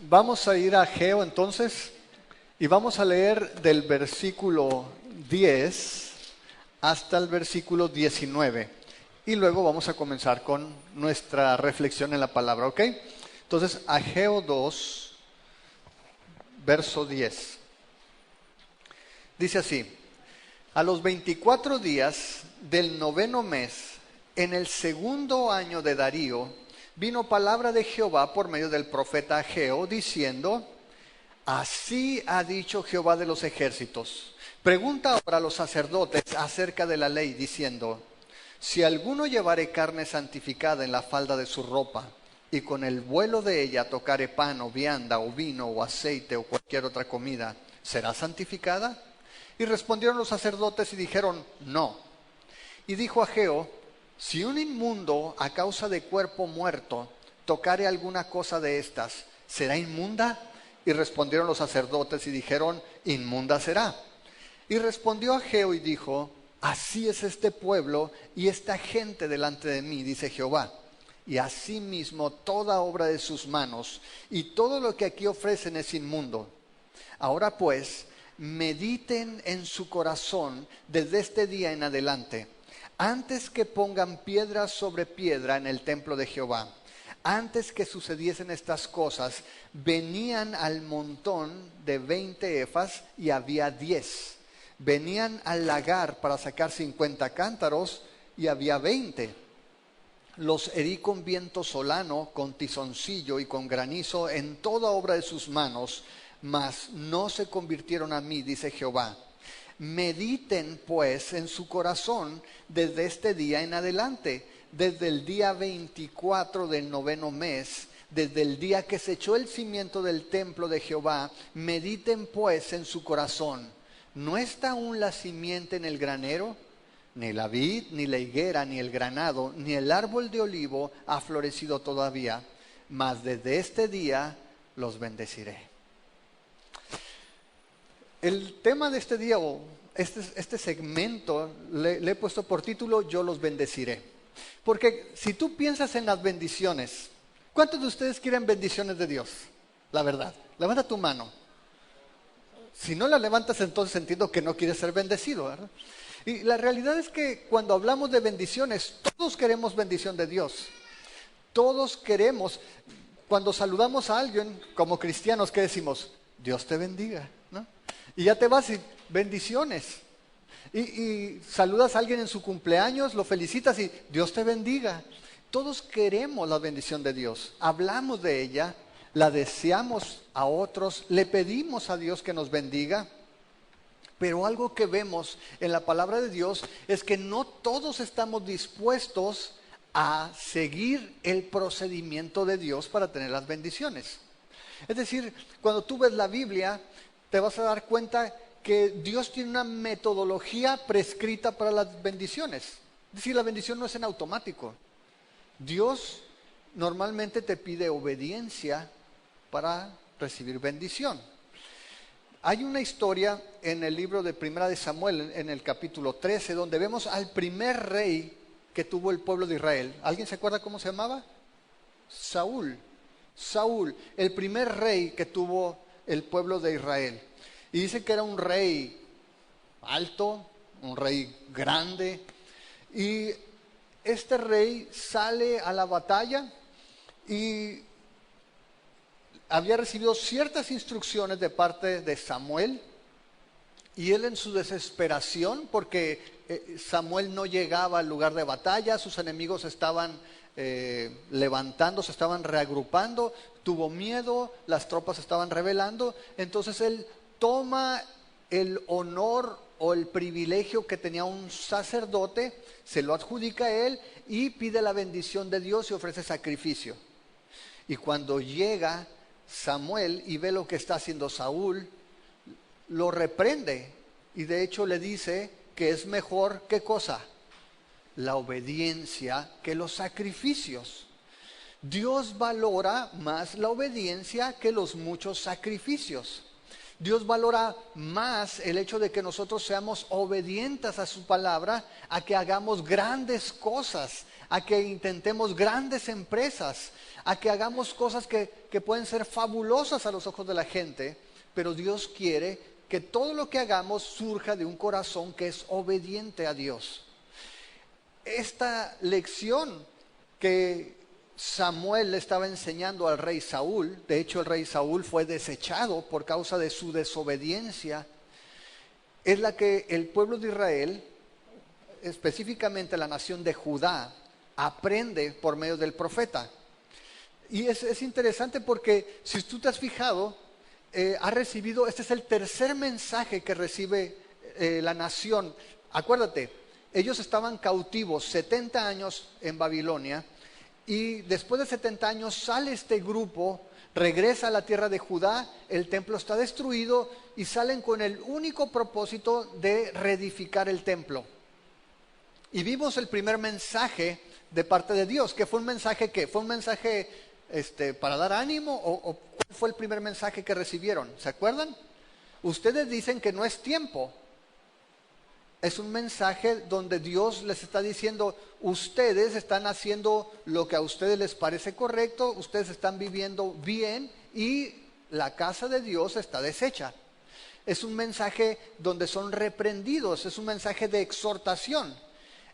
Vamos a ir a Ageo entonces y vamos a leer del versículo 10 hasta el versículo 19. Y luego vamos a comenzar con nuestra reflexión en la palabra, ¿ok? Entonces, Ageo 2, verso 10. Dice así: a los 24 días del 9º mes, en el 2º año de Darío, vino palabra de Jehová por medio del profeta Ageo, diciendo: así ha dicho Jehová de los ejércitos. Pregunta ahora a los sacerdotes acerca de la ley, diciendo: si alguno llevare carne santificada en la falda de su ropa, y con el vuelo de ella tocare pan o vianda o vino o aceite o cualquier otra comida, ¿será santificada? Y respondieron los sacerdotes y dijeron: no. Y dijo Ageo: si un inmundo a causa de cuerpo muerto tocare alguna cosa de estas, ¿será inmunda? Y respondieron los sacerdotes y dijeron: inmunda será. Y respondió Ageo y dijo: así es este pueblo y esta gente delante de mí, dice Jehová. Y asimismo toda obra de sus manos y todo lo que aquí ofrecen es inmundo. Ahora pues, mediten en su corazón desde este día en adelante, antes que pongan piedra sobre piedra en el templo de Jehová. Antes que sucediesen estas cosas, venían al montón de 20 efas y había 10. Venían al lagar para sacar 50 cántaros y había 20. Los herí con viento solano, con tizoncillo y con granizo en toda obra de sus manos, mas no se convirtieron a mí, dice Jehová. Mediten pues en su corazón desde este día en adelante, desde el día 24 del 9º mes, desde el día que se echó el cimiento del templo de Jehová. Mediten pues en su corazón. ¿No está aún la simiente en el granero? Ni la vid, ni la higuera, ni el granado, ni el árbol de olivo ha florecido todavía, mas desde este día los bendeciré. El tema de este día, o este segmento, le he puesto por título: yo los bendeciré. Porque si tú piensas en las bendiciones, ¿cuántos de ustedes quieren bendiciones de Dios? La verdad, levanta tu mano. Si no la levantas, entonces entiendo que no quieres ser bendecido, ¿verdad? Y la realidad es que cuando hablamos de bendiciones, todos queremos bendición de Dios. Todos queremos, cuando saludamos a alguien como cristianos, ¿qué decimos? Dios te bendiga, ¿no? Y ya te vas y bendiciones. Y saludas a alguien en su cumpleaños, lo felicitas y Dios te bendiga. Todos queremos la bendición de Dios. Hablamos de ella, la deseamos a otros, le pedimos a Dios que nos bendiga. Pero algo que vemos en la palabra de Dios es que no todos estamos dispuestos a seguir el procedimiento de Dios para tener las bendiciones. Es decir, cuando tú ves la Biblia, te vas a dar cuenta que Dios tiene una metodología prescrita para las bendiciones. Es decir, la bendición no es en automático. Dios normalmente te pide obediencia para recibir bendición. Hay una historia en el libro de Primera de Samuel, en el capítulo 13, donde vemos al primer rey que tuvo el pueblo de Israel. ¿Alguien se acuerda cómo se llamaba? Saúl, el primer rey que tuvo el pueblo de Israel. Y dicen que era un rey alto, un rey grande. Y este rey sale a la batalla y había recibido ciertas instrucciones de parte de Samuel. Y él, en su desesperación, porque Samuel no llegaba al lugar de batalla, sus enemigos estaban levantando, se estaban reagrupando, tuvo miedo, las tropas se estaban rebelando. Entonces él toma el honor o el privilegio que tenía un sacerdote, se lo adjudica a él y pide la bendición de Dios y ofrece sacrificio. Y cuando llega Samuel y ve lo que está haciendo Saúl, lo reprende y de hecho le dice que es mejor, ¿qué cosa? La obediencia que los sacrificios. Dios valora más la obediencia que los muchos sacrificios. Dios valora más el hecho de que nosotros seamos obedientes a su palabra, a que hagamos grandes cosas, a que intentemos grandes empresas, a que hagamos cosas que pueden ser fabulosas a los ojos de la gente, pero Dios quiere que todo lo que hagamos surja de un corazón que es obediente a Dios. Esta lección que Samuel le estaba enseñando al rey Saúl, de hecho el rey Saúl fue desechado por causa de su desobediencia, es la que el pueblo de Israel, específicamente la nación de Judá, aprende por medio del profeta. Y es interesante porque si tú te has fijado, ha recibido, este es el tercer mensaje que recibe la nación. Acuérdate, ellos estaban cautivos 70 años en Babilonia y después de 70 años sale este grupo, regresa a la tierra de Judá, el templo está destruido y salen con el único propósito de reedificar el templo. Y vimos el primer mensaje de parte de Dios, que fue un mensaje ¿qué? ¿Fue un mensaje para dar ánimo o cuál fue el primer mensaje que recibieron? ¿Se acuerdan? Ustedes dicen que no es tiempo. Es un mensaje donde Dios les está diciendo, ustedes están haciendo lo que a ustedes les parece correcto, ustedes están viviendo bien y la casa de Dios está deshecha. Es un mensaje donde son reprendidos, es un mensaje de exhortación.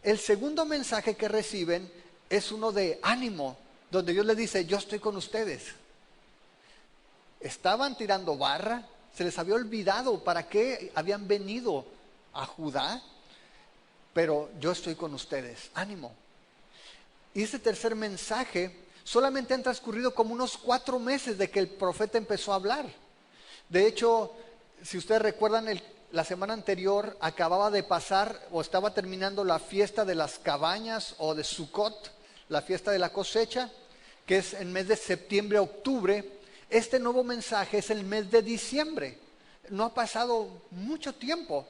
El segundo mensaje que reciben es uno de ánimo, donde Dios les dice, yo estoy con ustedes. Estaban tirando barra, se les había olvidado para qué habían venido a Judá, pero yo estoy con ustedes, ánimo. Y ese tercer mensaje solamente han transcurrido como unos 4 meses de que el profeta empezó a hablar. De hecho, si ustedes recuerdan, la semana anterior acababa de pasar o estaba terminando la fiesta de las cabañas o de Sukkot, la fiesta de la cosecha, que es en mes de septiembre, octubre. Este nuevo mensaje es el mes de diciembre. No ha pasado mucho tiempo.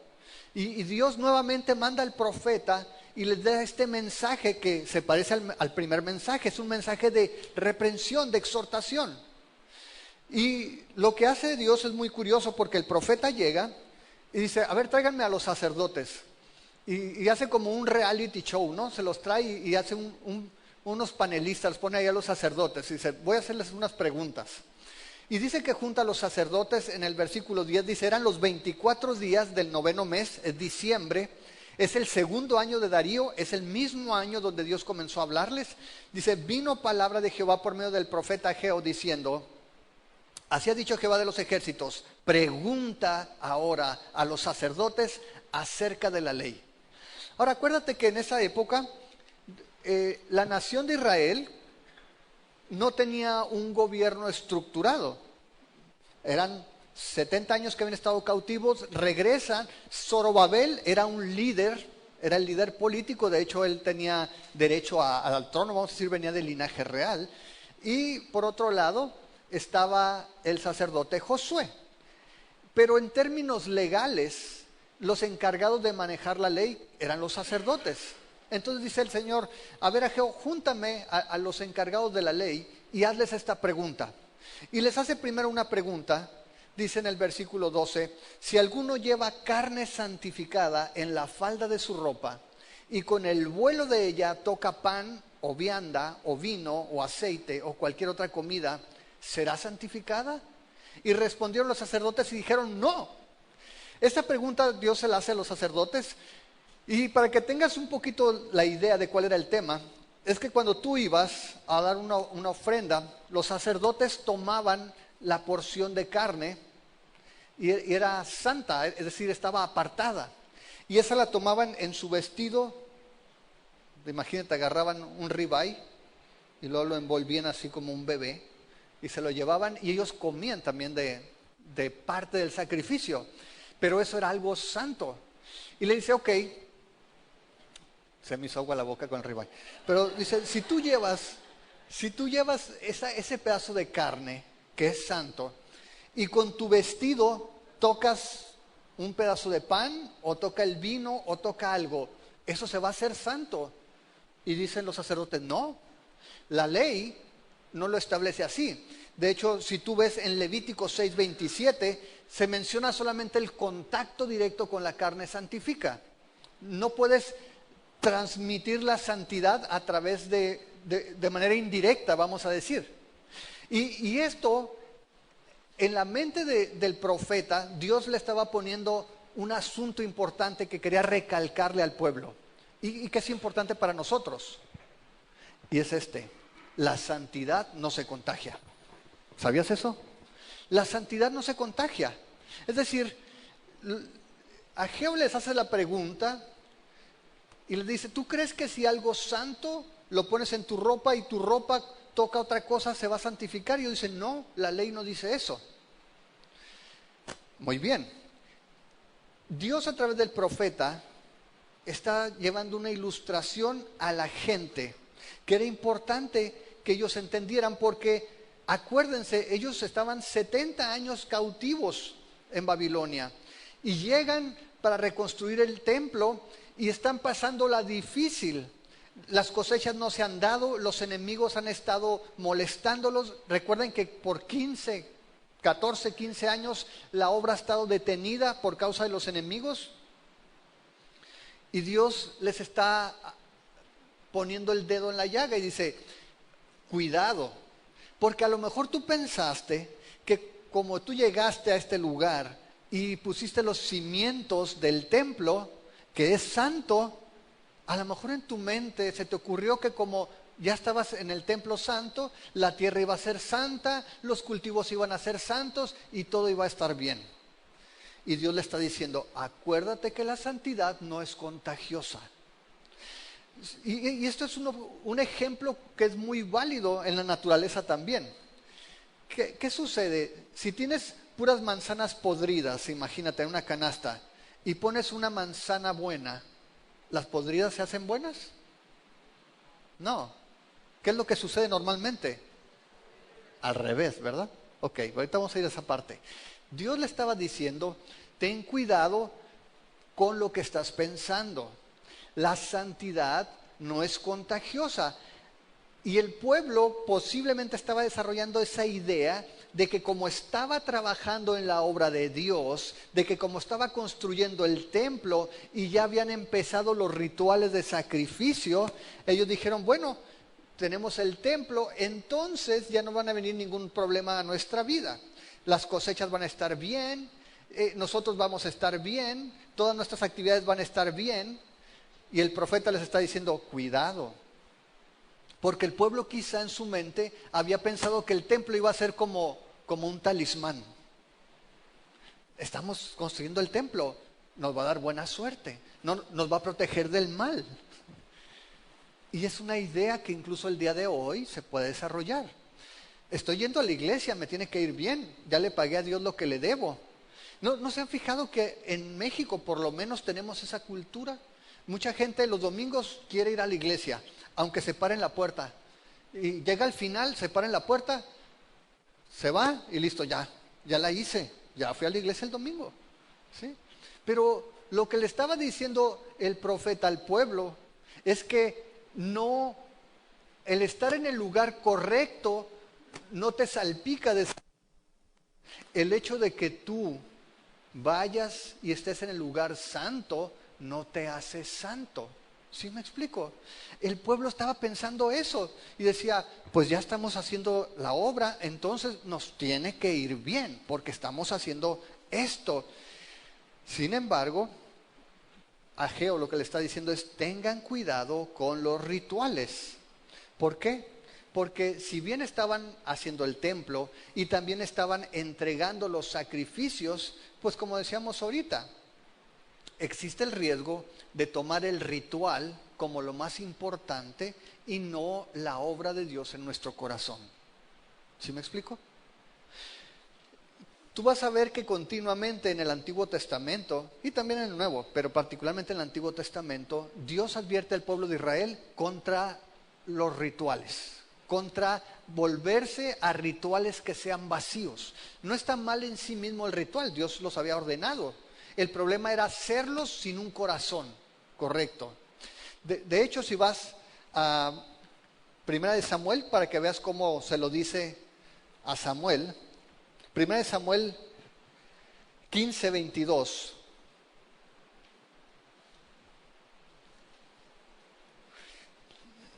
Y Dios nuevamente manda al profeta y les da este mensaje que se parece al primer mensaje. Es un mensaje de reprensión, de exhortación. Y lo que hace Dios es muy curioso porque el profeta llega y dice, a ver, tráiganme a los sacerdotes. Y hace como un reality show, ¿no? Se los trae y hace unos panelistas, los pone ahí a los sacerdotes y dice, voy a hacerles unas preguntas. Y dice que junta a los sacerdotes en el versículo 10, dice, eran los 24 días del 9º mes, es diciembre, es el segundo año de Darío, es el mismo año donde Dios comenzó a hablarles. Dice, vino palabra de Jehová por medio del profeta Ageo diciendo, así ha dicho Jehová de los ejércitos, pregunta ahora a los sacerdotes acerca de la ley. Ahora acuérdate que en esa época la nación de Israel no tenía un gobierno estructurado. Eran 70 años que habían estado cautivos, regresan. Zorobabel era un líder, era el líder político, de hecho él tenía derecho al trono, vamos a decir, venía del linaje real. Y por otro lado estaba el sacerdote Josué. Pero en términos legales, los encargados de manejar la ley eran los sacerdotes. Entonces dice el Señor, a ver Ageo, júntame a los encargados de la ley y hazles esta pregunta. Y les hace primero una pregunta, dice en el versículo 12, si alguno lleva carne santificada en la falda de su ropa y con el vuelo de ella toca pan o vianda o vino o aceite o cualquier otra comida, ¿será santificada? Y respondieron los sacerdotes y dijeron no. Esta pregunta Dios se la hace a los sacerdotes. Y para que tengas un poquito la idea de cuál era el tema, es que cuando tú ibas a dar una ofrenda, los sacerdotes tomaban la porción de carne y era santa, es decir, estaba apartada. Y esa la tomaban en su vestido, imagínate, agarraban un ribeye y luego lo envolvían así como un bebé y se lo llevaban y ellos comían también de parte del sacrificio. Pero eso era algo santo. Y le dice, ok, se me hizo agua la boca con el ribeye. Pero dice, si tú llevas ese pedazo de carne que es santo y con tu vestido tocas un pedazo de pan o toca el vino o toca algo, eso se va a hacer santo. Y dicen los sacerdotes, no, la ley no lo establece así. De hecho, si tú ves en Levítico 6:27, se menciona solamente el contacto directo con la carne santifica. No puedes transmitir la santidad a través de manera indirecta, vamos a decir. Y esto, en la mente del profeta, Dios le estaba poniendo un asunto importante que quería recalcarle al pueblo y que es importante para nosotros. Y es la santidad no se contagia. ¿Sabías eso? La santidad no se contagia. Es decir, Ageo les hace la pregunta y les dice, ¿tú crees que si algo santo lo pones en tu ropa y tu ropa toca otra cosa se va a santificar? Y ellos dicen, no, la ley no dice eso. Muy bien. Dios a través del profeta está llevando una ilustración a la gente que era importante que ellos entendieran, porque acuérdense, ellos estaban 70 años cautivos en Babilonia y llegan para reconstruir el templo y están pasando la difícil. Las cosechas no se han dado, los enemigos han estado molestándolos. Recuerden que por 14, 15 años la obra ha estado detenida por causa de los enemigos. Y Dios les está poniendo el dedo en la llaga y dice, cuidado, porque a lo mejor tú pensaste que como tú llegaste a este lugar y pusiste los cimientos del templo, que es santo, a lo mejor en tu mente se te ocurrió que como ya estabas en el templo santo, la tierra iba a ser santa, los cultivos iban a ser santos y todo iba a estar bien. Y Dios le está diciendo, acuérdate que la santidad no es contagiosa. Y esto es un ejemplo que es muy válido en la naturaleza también. ¿Qué sucede? Si tienes puras manzanas podridas, imagínate, en una canasta, y pones una manzana buena, ¿las podridas se hacen buenas? No. ¿Qué es lo que sucede normalmente? Al revés, ¿verdad? Ok, ahorita vamos a ir a esa parte. Dios le estaba diciendo, ten cuidado con lo que estás pensando. La santidad no es contagiosa. Y el pueblo posiblemente estaba desarrollando esa idea de que como estaba trabajando en la obra de Dios, de que como estaba construyendo el templo y ya habían empezado los rituales de sacrificio, ellos dijeron, bueno, tenemos el templo, entonces ya no van a venir ningún problema a nuestra vida. Las cosechas van a estar bien, nosotros vamos a estar bien, todas nuestras actividades van a estar bien. Y el profeta les está diciendo, cuidado, porque el pueblo quizá en su mente había pensado que el templo iba a ser como un talismán. Estamos construyendo el templo, nos va a dar buena suerte, nos va a proteger del mal. Y es una idea que incluso el día de hoy se puede desarrollar. Estoy yendo a la iglesia, me tiene que ir bien, ya le pagué a Dios lo que le debo. ¿No se han fijado que en México por lo menos tenemos esa cultura? Mucha gente los domingos quiere ir a la iglesia, aunque se pare en la puerta. Y llega al final, se para en la puerta, se va y listo, ya la hice, ya fui a la iglesia el domingo. ¿Sí? Pero lo que le estaba diciendo el profeta al pueblo es que no, el estar en el lugar correcto no te salpica de el hecho de que tú vayas y estés en el lugar santo no te hace santo. ¿Sí me explico? El pueblo estaba pensando eso y decía, pues ya estamos haciendo la obra, entonces nos tiene que ir bien porque estamos haciendo esto. Sin embargo, Ageo lo que le está diciendo es, tengan cuidado con los rituales. ¿Por qué? Porque si bien estaban haciendo el templo y también estaban entregando los sacrificios, pues como decíamos ahorita, existe el riesgo de tomar el ritual como lo más importante y no la obra de Dios en nuestro corazón. ¿Sí me explico? Tú vas a ver que continuamente en el Antiguo Testamento y también en el Nuevo, pero particularmente en el Antiguo Testamento, Dios advierte al pueblo de Israel contra los rituales, contra volverse a rituales que sean vacíos. No está mal en sí mismo el ritual, Dios los había ordenado. El problema era hacerlos sin un corazón correcto. De hecho, si vas a Primera de Samuel, para que veas cómo se lo dice a Samuel, Primera de Samuel 15:22.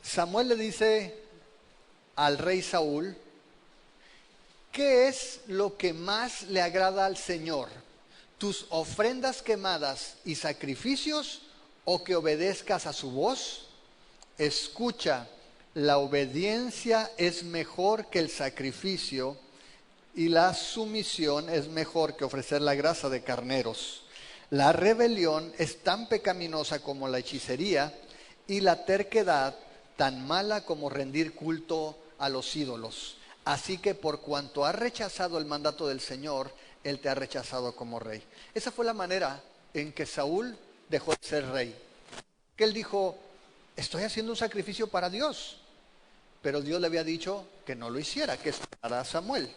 Samuel le dice al rey Saúl ¿qué es lo que más le agrada al Señor? ¿Tus ofrendas quemadas y sacrificios o que obedezcas a su voz? Escucha, la obediencia es mejor que el sacrificio y la sumisión es mejor que ofrecer la grasa de carneros. La rebelión es tan pecaminosa como la hechicería y la terquedad tan mala como rendir culto a los ídolos. Así que por cuanto has rechazado el mandato del Señor, Él te ha rechazado como rey. Esa fue la manera en que Saúl dejó de ser rey. Que él dijo, estoy haciendo un sacrificio para Dios. Pero Dios le había dicho que no lo hiciera, que esperara a Samuel.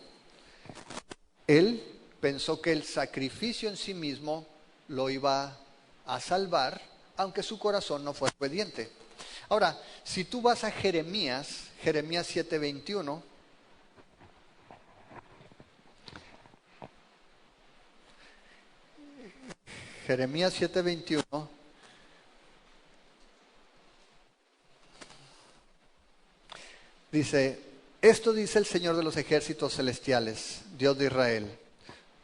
Él pensó que el sacrificio en sí mismo lo iba a salvar, aunque su corazón no fue obediente. Ahora, si tú vas a Jeremías 7:21, Jeremías 7:21, dice, esto dice el Señor de los ejércitos celestiales, Dios de Israel,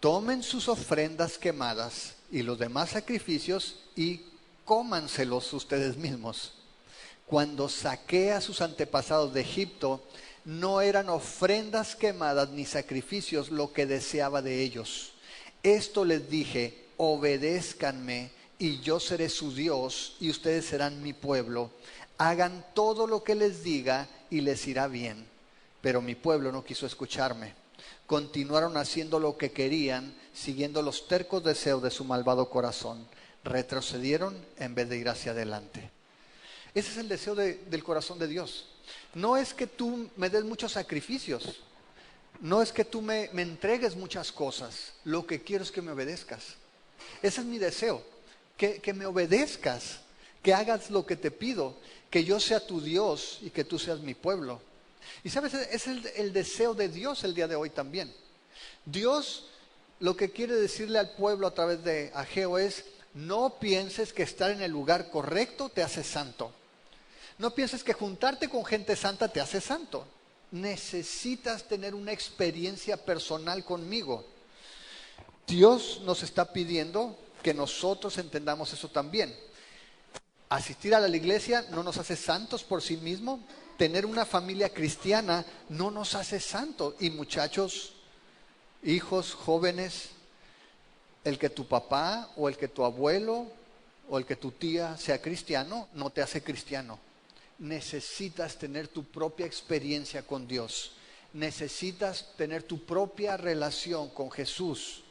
tomen sus ofrendas quemadas y los demás sacrificios y cómanselos ustedes mismos. Cuando saqué a sus antepasados de Egipto, no eran ofrendas quemadas ni sacrificios lo que deseaba de ellos. Esto les dije, obedézcanme y yo seré su Dios y ustedes serán mi pueblo. Hagan todo lo que les diga y les irá bien. Pero mi pueblo no quiso escucharme. Continuaron haciendo lo que querían, siguiendo los tercos deseos de su malvado corazón. Retrocedieron en vez de ir hacia adelante. Ese es el deseo del corazón de Dios. No es que tú me des muchos sacrificios. No es que tú me entregues muchas cosas. Lo que quiero es que me obedezcas. Ese es mi deseo. Que me obedezcas. Que hagas lo que te pido. Que yo sea tu Dios y que tú seas mi pueblo. Y sabes, es el deseo de Dios el día de hoy también. Dios lo que quiere decirle al pueblo a través de Ageo es, no pienses que estar en el lugar correcto te hace santo. No pienses que juntarte con gente santa te hace santo. Necesitas tener una experiencia personal conmigo. Dios nos está pidiendo que nosotros entendamos eso también. Asistir a la iglesia no nos hace santos por sí mismo. Tener una familia cristiana no nos hace santos. Y muchachos, hijos, jóvenes, el que tu papá o el que tu abuelo o el que tu tía sea cristiano no te hace cristiano. Necesitas tener tu propia experiencia con Dios. Necesitas tener tu propia relación con Jesús.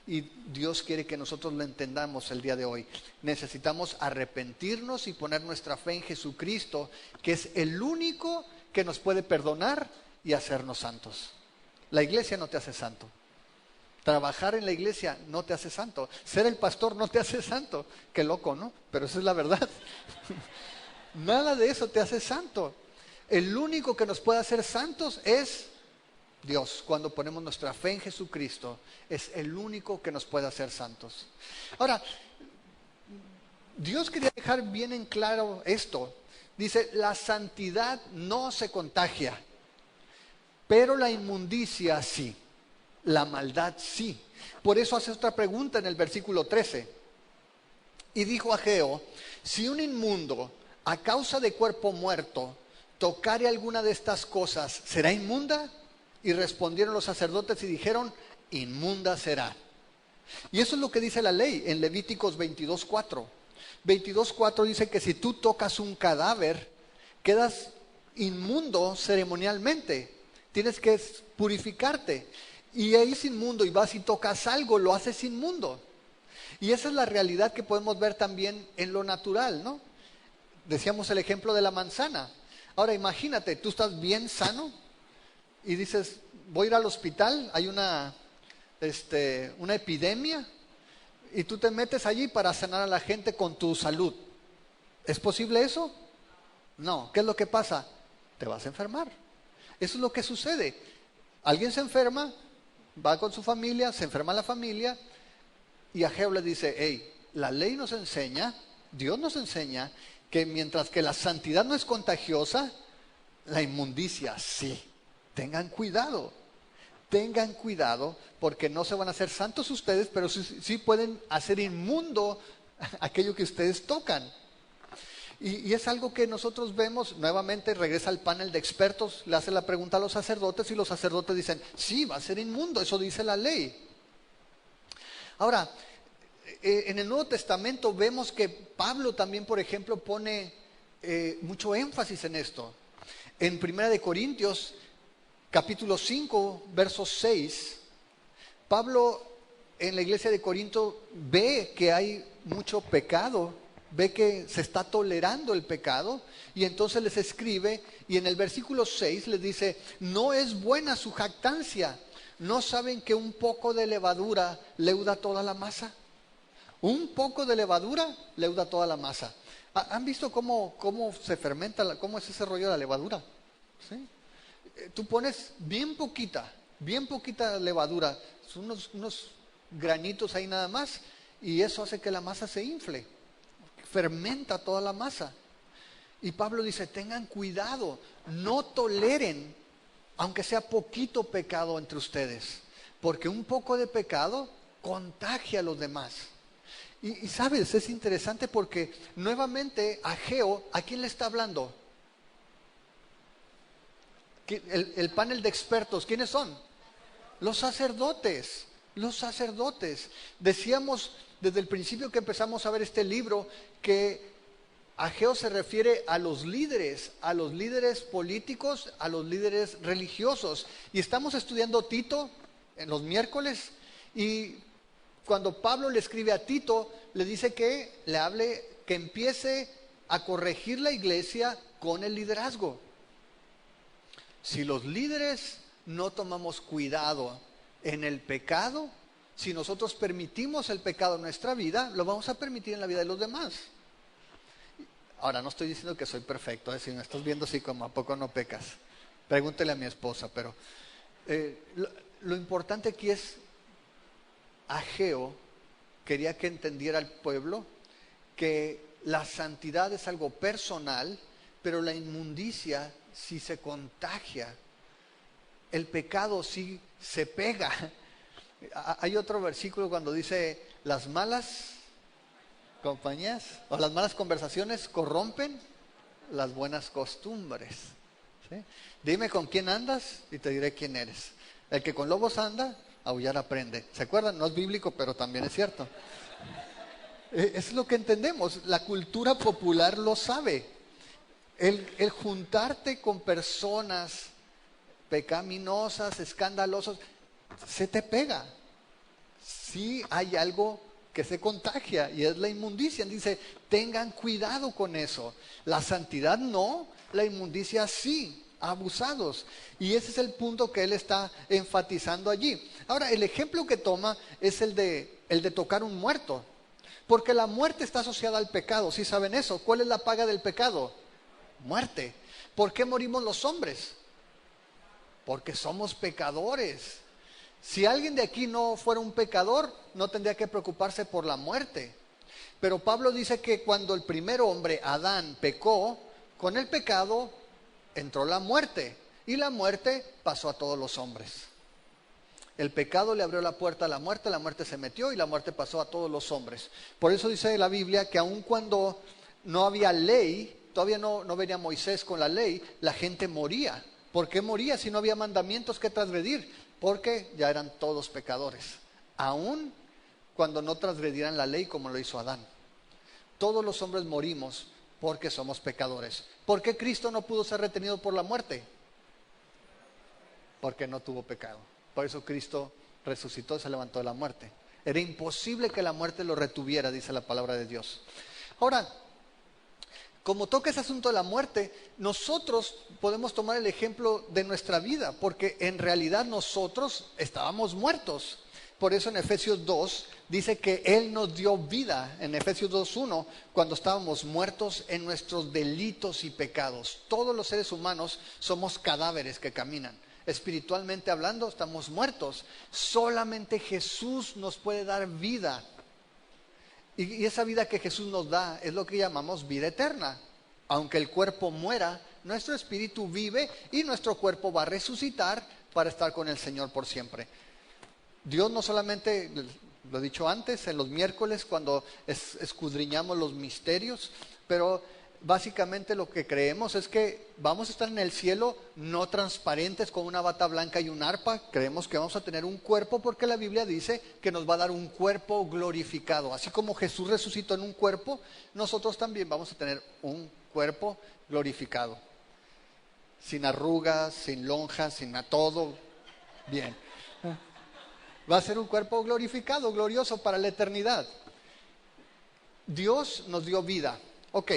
Y Dios quiere que nosotros lo entendamos el día de hoy. Necesitamos arrepentirnos y poner nuestra fe en Jesucristo, que es el único que nos puede perdonar y hacernos santos. La iglesia no te hace santo. Trabajar en la iglesia no te hace santo. Ser el pastor no te hace santo. Qué loco, ¿no? Pero esa es la verdad. Nada de eso te hace santo. El único que nos puede hacer santos es Dios. Cuando ponemos nuestra fe en Jesucristo, es el único que nos puede hacer santos. Ahora, Dios quería dejar bien en claro esto. Dice, la santidad no se contagia, pero la inmundicia sí. La maldad sí. Por eso hace otra pregunta en el versículo 13. Y dijo Ageo, si un inmundo a causa de cuerpo muerto tocare alguna de estas cosas, ¿será inmunda? Y respondieron los sacerdotes y dijeron, inmunda será. Y eso es lo que dice la ley en Levíticos 22:4. 22:4 dice que si tú tocas un cadáver, quedas inmundo ceremonialmente. Tienes que purificarte. Y ahí es inmundo y vas y tocas algo, lo haces inmundo. Y esa es la realidad que podemos ver también en lo natural, ¿no? Decíamos el ejemplo de la manzana. Ahora imagínate, tú estás bien sano y dices, voy a ir al hospital, hay una epidemia y tú te metes allí para sanar a la gente con tu salud. ¿Es posible eso? No. ¿Qué es lo que pasa? Te vas a enfermar. Eso es lo que sucede. Alguien se enferma, va con su familia, se enferma la familia y Ageo le dice, hey, la ley nos enseña, Dios nos enseña que mientras que la santidad no es contagiosa, la inmundicia sí. Tengan cuidado. tengan cuidado porque no se van a hacer santos ustedes, pero sí pueden hacer inmundo aquello que ustedes tocan. Y es algo que nosotros vemos, nuevamente regresa al panel de expertos, le hace la pregunta a los sacerdotes y los sacerdotes dicen, sí, va a ser inmundo, eso dice la ley. Ahora, en el Nuevo Testamento vemos que Pablo también, por ejemplo, pone mucho énfasis en esto. En 1 Corintios, capítulo 5, verso 6, Pablo en la iglesia de Corinto ve que hay mucho pecado, ve que se está tolerando el pecado, y entonces les escribe, y en el versículo 6 les dice, no es buena su jactancia, ¿no saben que un poco de levadura leuda toda la masa? Un poco de levadura leuda toda la masa. ¿Han visto cómo se fermenta, cómo es ese rollo de la levadura? ¿Sí? Tú pones bien poquita levadura, unos granitos ahí nada más, y eso hace que la masa se infle, fermenta toda la masa. Y Pablo dice, tengan cuidado, no toleren, aunque sea poquito pecado entre ustedes, porque un poco de pecado contagia a los demás. Y sabes, es interesante porque nuevamente Ageo, ¿a quién le está hablando? El panel de expertos, ¿quiénes son? Los sacerdotes, los sacerdotes. Decíamos desde el principio que empezamos a ver este libro que Ageo se refiere a los líderes políticos, a los líderes religiosos. Y estamos estudiando Tito en los miércoles, y cuando Pablo le escribe a Tito, le dice que le hable, que empiece a corregir la iglesia con el liderazgo. Si los líderes no tomamos cuidado en el pecado, si nosotros permitimos el pecado en nuestra vida, lo vamos a permitir en la vida de los demás. Ahora, no estoy diciendo que soy perfecto, si me estás viendo así como ¿a poco no pecas? Pregúntele a mi esposa, pero lo importante aquí es, Ageo quería que entendiera el pueblo que la santidad es algo personal, pero la inmundicia sí se contagia. El pecado sí se pega. Hay otro versículo cuando dice, las malas compañías o las malas conversaciones corrompen las buenas costumbres. ¿Sí? Dime con quién andas y te diré quién eres. El que con lobos anda, aullar aprende. ¿Se acuerdan? No es bíblico, pero también es cierto. Es lo que entendemos. La cultura popular lo sabe. El juntarte con personas pecaminosas, escandalosas, se te pega. Sí hay algo que se contagia y es la inmundicia. Dice, tengan cuidado con eso. La santidad no, la inmundicia sí. Abusados. Y ese es el punto que él está enfatizando allí. Ahora, el ejemplo que toma es el de tocar un muerto, porque la muerte está asociada al pecado. ¿Sí saben eso? ¿Cuál es la paga del pecado? Muerte. ¿Por qué morimos los hombres? Porque somos pecadores. Si alguien de aquí no fuera un pecador, no tendría que preocuparse por la muerte. Pero Pablo dice que cuando el primer hombre, Adán, pecó, con el pecado entró la muerte, y la muerte pasó a todos los hombres. El pecado le abrió la puerta a la muerte se metió y la muerte pasó a todos los hombres. Por eso dice la Biblia que aun cuando no había ley, todavía no venía Moisés con la ley, la gente moría. ¿Por qué moría si no había mandamientos que transgredir? Porque ya eran todos pecadores, aun cuando no transgredieran la ley como lo hizo Adán. Todos los hombres morimos porque somos pecadores. ¿Por qué Cristo no pudo ser retenido por la muerte? Porque no tuvo pecado. Por eso Cristo resucitó y se levantó de la muerte. Era imposible que la muerte lo retuviera, dice la palabra de Dios. Ahora, como toca ese asunto de la muerte, nosotros podemos tomar el ejemplo de nuestra vida, porque en realidad nosotros estábamos muertos. Por eso en Efesios 2 dice que Él nos dio vida, en Efesios 2:1, cuando estábamos muertos en nuestros delitos y pecados. Todos los seres humanos somos cadáveres que caminan. Espiritualmente hablando, estamos muertos. Solamente Jesús nos puede dar vida. Y esa vida que Jesús nos da es lo que llamamos vida eterna. Aunque el cuerpo muera, nuestro espíritu vive y nuestro cuerpo va a resucitar para estar con el Señor por siempre. Dios no solamente, lo he dicho antes, en los miércoles cuando escudriñamos los misterios, pero básicamente lo que creemos es que vamos a estar en el cielo no transparentes con una bata blanca y un arpa. Creemos que vamos a tener un cuerpo porque la Biblia dice que nos va a dar un cuerpo glorificado. Así como Jesús resucitó en un cuerpo, nosotros también vamos a tener un cuerpo glorificado. Sin arrugas, sin lonjas, sin a todo. Bien. Va a ser un cuerpo glorificado, glorioso para la eternidad. Dios nos dio vida. Ok.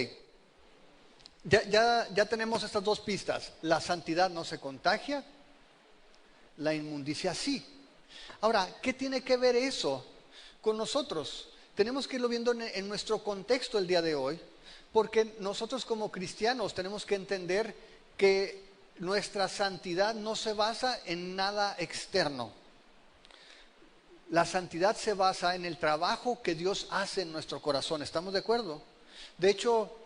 Ya tenemos estas dos pistas. La santidad no se contagia, la inmundicia sí. Ahora, ¿qué tiene que ver eso con nosotros? Tenemos que irlo viendo en nuestro contexto el día de hoy, porque nosotros como cristianos tenemos que entender que nuestra santidad no se basa en nada externo. La santidad se basa en el trabajo que Dios hace en nuestro corazón. ¿Estamos de acuerdo? De hecho,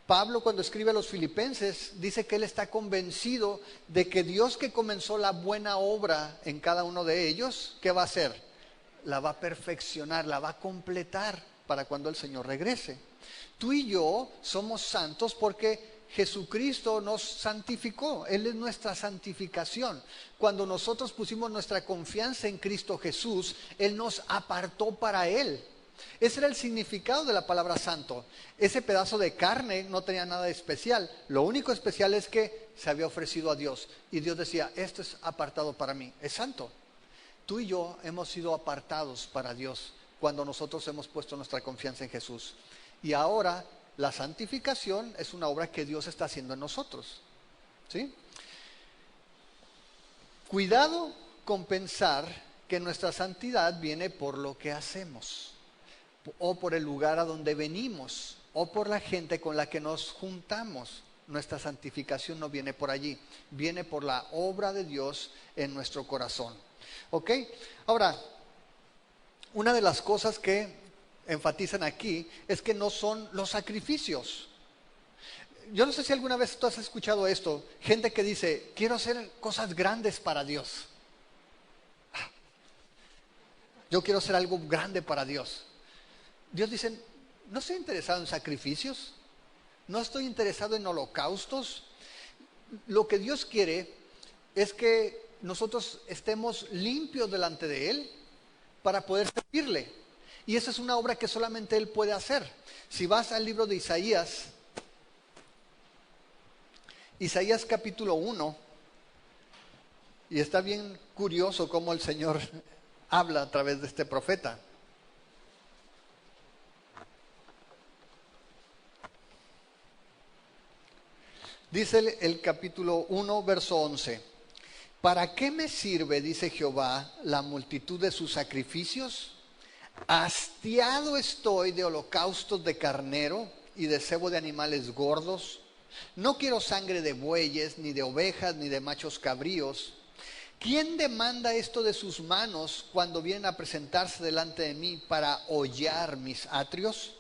Pablo, cuando escribe a los Filipenses, dice que él está convencido de que Dios, que comenzó la buena obra en cada uno de ellos, ¿qué va a hacer? La va a perfeccionar, la va a completar para cuando el Señor regrese. Tú y yo somos santos porque Jesucristo nos santificó. Él es nuestra santificación. Cuando nosotros pusimos nuestra confianza en Cristo Jesús, Él nos apartó para Él. Ese era el significado de la palabra santo. Ese pedazo de carne no tenía nada de especial. Lo único especial es que se había ofrecido a Dios. Y Dios decía, esto es apartado para mí, es santo. Tú y yo hemos sido apartados para Dios cuando nosotros hemos puesto nuestra confianza en Jesús. Y ahora la santificación es una obra que Dios está haciendo en nosotros. ¿Sí? Cuidado con pensar que nuestra santidad viene por lo que hacemos, o por el lugar a donde venimos, o por la gente con la que nos juntamos. Nuestra santificación no viene por allí, viene por la obra de Dios en nuestro corazón. ¿Ok? Ahora, una de las cosas que enfatizan aquí es que no son los sacrificios. Yo no sé si alguna vez tú has escuchado esto, gente que dice, quiero hacer cosas grandes para Dios. Yo quiero hacer algo grande para Dios. Dios dice, no estoy interesado en sacrificios, no estoy interesado en holocaustos. Lo que Dios quiere es que nosotros estemos limpios delante de Él para poder servirle. Y esa es una obra que solamente Él puede hacer. Si vas al libro de Isaías, Isaías capítulo 1, y está bien curioso cómo el Señor habla a través de este profeta. Dice el capítulo 1, verso 11. ¿Para qué me sirve, dice Jehová, la multitud de sus sacrificios? Hastiado estoy de holocaustos de carnero y de cebo de animales gordos. No quiero sangre de bueyes, ni de ovejas, ni de machos cabríos. ¿Quién demanda esto de sus manos cuando vienen a presentarse delante de mí para hollar mis atrios?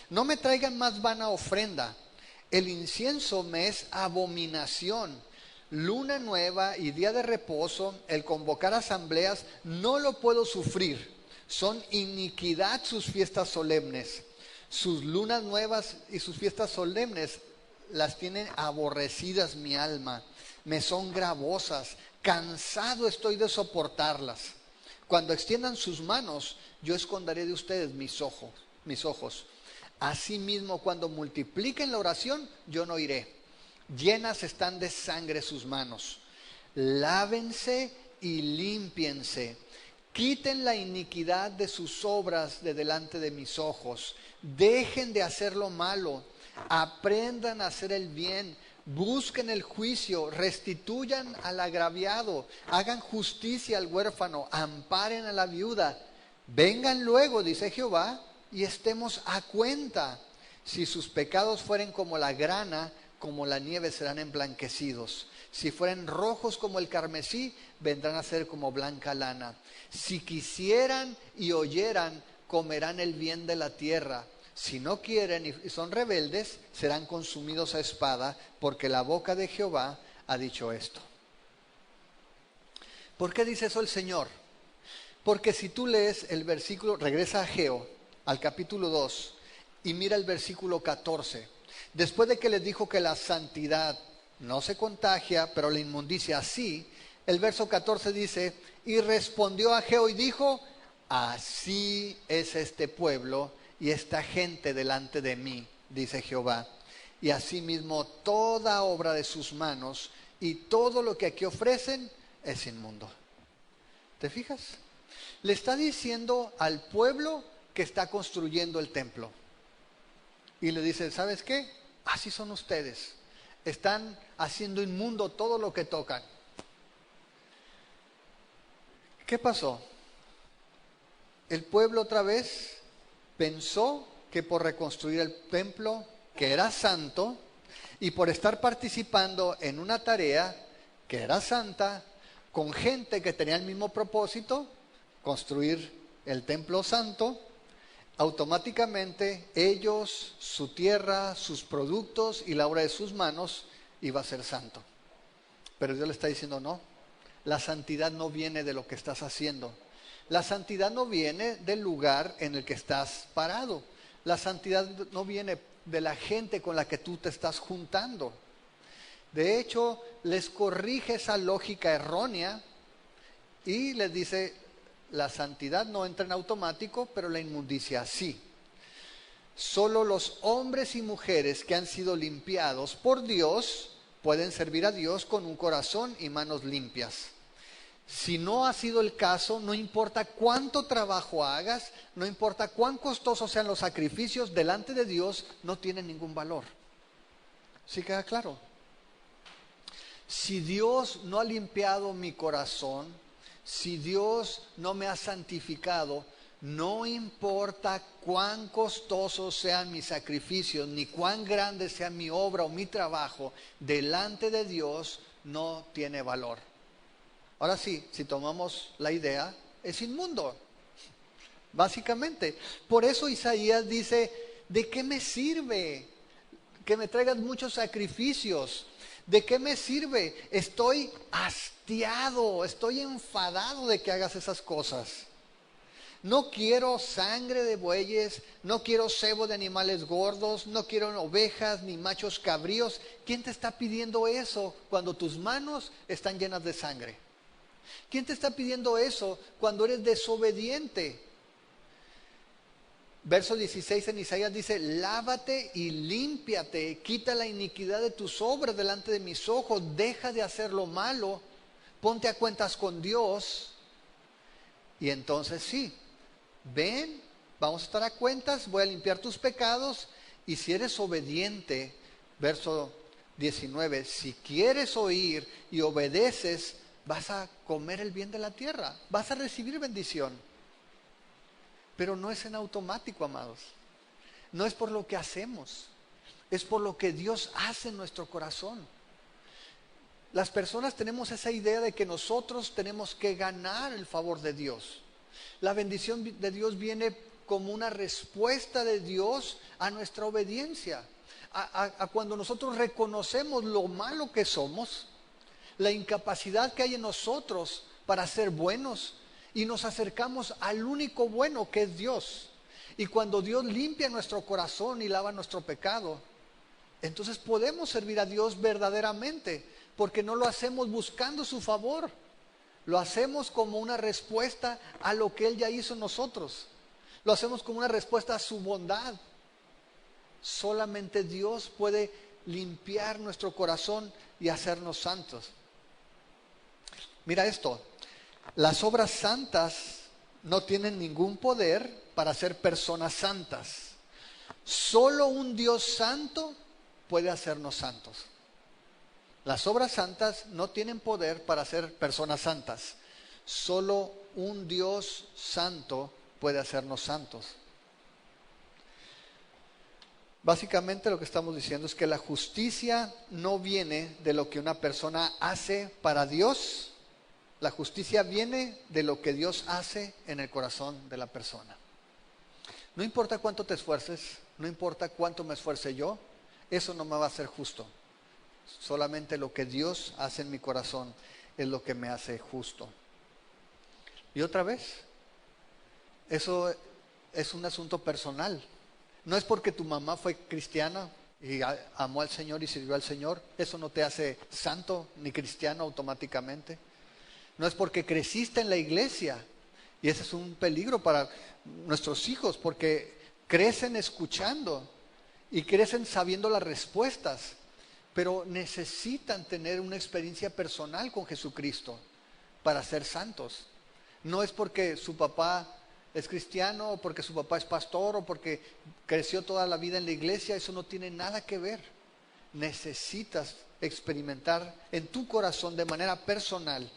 No me traigan más vana ofrenda. El incienso me es abominación. Luna nueva y día de reposo, el convocar asambleas, no lo puedo sufrir. Son iniquidad sus fiestas solemnes. Sus lunas nuevas y sus fiestas solemnes las tienen aborrecidas mi alma. Me son gravosas. Cansado estoy de soportarlas. Cuando extiendan sus manos, yo esconderé de ustedes mis ojos. Asimismo, cuando multipliquen la oración, yo no iré. Llenas están de sangre sus manos. Lávense y límpiense. Quiten la iniquidad de sus obras de delante de mis ojos. Dejen de hacer lo malo. Aprendan a hacer el bien. Busquen el juicio. Restituyan al agraviado. Hagan justicia al huérfano. Amparen a la viuda. Vengan luego, dice Jehová, y estemos a cuenta. Si sus pecados fueren como la grana, como la nieve serán emblanquecidos. Si fueren rojos como el carmesí, vendrán a ser como blanca lana. Si quisieran y oyeran, comerán el bien de la tierra. Si no quieren y son rebeldes, serán consumidos a espada, porque la boca de Jehová ha dicho esto. ¿Por qué dice eso el Señor? Porque si tú lees el versículo, regresa a Ageo, al capítulo 2, y mira el versículo 14. Después de que les dijo que la santidad no se contagia, pero la inmundicia sí, el verso 14 dice, y respondió Ageo y dijo, así es este pueblo y esta gente delante de mí, dice Jehová. Y asimismo toda obra de sus manos y todo lo que aquí ofrecen es inmundo. ¿Te fijas? Le está diciendo al pueblo que está construyendo el templo. Y le dice, ¿sabes qué? Así son ustedes. Están haciendo inmundo todo lo que tocan. ¿Qué pasó? El pueblo otra vez pensó que por reconstruir el templo, que era santo, y por estar participando en una tarea que era santa, con gente que tenía el mismo propósito, construir el templo santo, automáticamente ellos, su tierra, sus productos y la obra de sus manos iba a ser santo. Pero Dios le está diciendo, no, la santidad no viene de lo que estás haciendo. La santidad no viene del lugar en el que estás parado. La santidad no viene de la gente con la que tú te estás juntando. De hecho, les corrige esa lógica errónea y les dice, la santidad no entra en automático, pero la inmundicia sí. Solo los hombres y mujeres que han sido limpiados por Dios pueden servir a Dios con un corazón y manos limpias. Si no ha sido el caso, no importa cuánto trabajo hagas, no importa cuán costosos sean los sacrificios, delante de Dios no tienen ningún valor. ¿Sí queda claro? Si Dios no ha limpiado mi corazón, si Dios no me ha santificado, no importa cuán costosos sean mis sacrificios, ni cuán grande sea mi obra o mi trabajo, delante de Dios no tiene valor. Ahora sí, si tomamos la idea, es inmundo, básicamente. Por eso Isaías dice, ¿de qué me sirve que me traigas muchos sacrificios? ¿De qué me sirve? Estoy hastiado, estoy enfadado de que hagas esas cosas. No quiero sangre de bueyes, no quiero cebo de animales gordos, no quiero ovejas ni machos cabríos. ¿Quién te está pidiendo eso cuando tus manos están llenas de sangre? ¿Quién te está pidiendo eso cuando eres desobediente? Verso 16 en Isaías dice, lávate y límpiate, quita la iniquidad de tus obras delante de mis ojos, deja de hacer lo malo, ponte a cuentas con Dios. Y entonces sí, ven, vamos a estar a cuentas, voy a limpiar tus pecados, y si eres obediente, verso 19, si quieres oír y obedeces, vas a comer el bien de la tierra, vas a recibir bendición. Pero no es en automático, amados. No es por lo que hacemos, es por lo que Dios hace en nuestro corazón. Las personas tenemos esa idea de que nosotros tenemos que ganar el favor de Dios. La bendición de Dios viene como una respuesta de Dios a nuestra obediencia, a cuando nosotros reconocemos lo malo que somos, la incapacidad que hay en nosotros para ser buenos, y nos acercamos al único bueno que es Dios. Y cuando Dios limpia nuestro corazón y lava nuestro pecado, entonces podemos servir a Dios verdaderamente, porque no lo hacemos buscando su favor, lo hacemos como una respuesta a lo que Él ya hizo en nosotros, lo hacemos como una respuesta a su bondad. Solamente Dios puede limpiar nuestro corazón y hacernos santos. Mira esto, las obras santas no tienen ningún poder para ser personas santas. Solo un Dios santo puede hacernos santos. Las obras santas no tienen poder para ser personas santas. Solo un Dios santo puede hacernos santos. Básicamente lo que estamos diciendo es que la justicia no viene de lo que una persona hace para Dios. La justicia viene de lo que Dios hace en el corazón de la persona. No importa cuánto te esfuerces, no importa cuánto me esfuerce yo, eso no me va a hacer justo. Solamente lo que Dios hace en mi corazón es lo que me hace justo. Y otra vez, eso es un asunto personal. No es porque tu mamá fue cristiana y amó al Señor y sirvió al Señor, eso no te hace santo ni cristiano automáticamente. No es porque creciste en la iglesia, y ese es un peligro para nuestros hijos, porque crecen escuchando y crecen sabiendo las respuestas, pero necesitan tener una experiencia personal con Jesucristo para ser santos. No es porque su papá es cristiano, o porque su papá es pastor, o porque creció toda la vida en la iglesia. Eso no tiene nada que ver. Necesitas experimentar en tu corazón de manera personal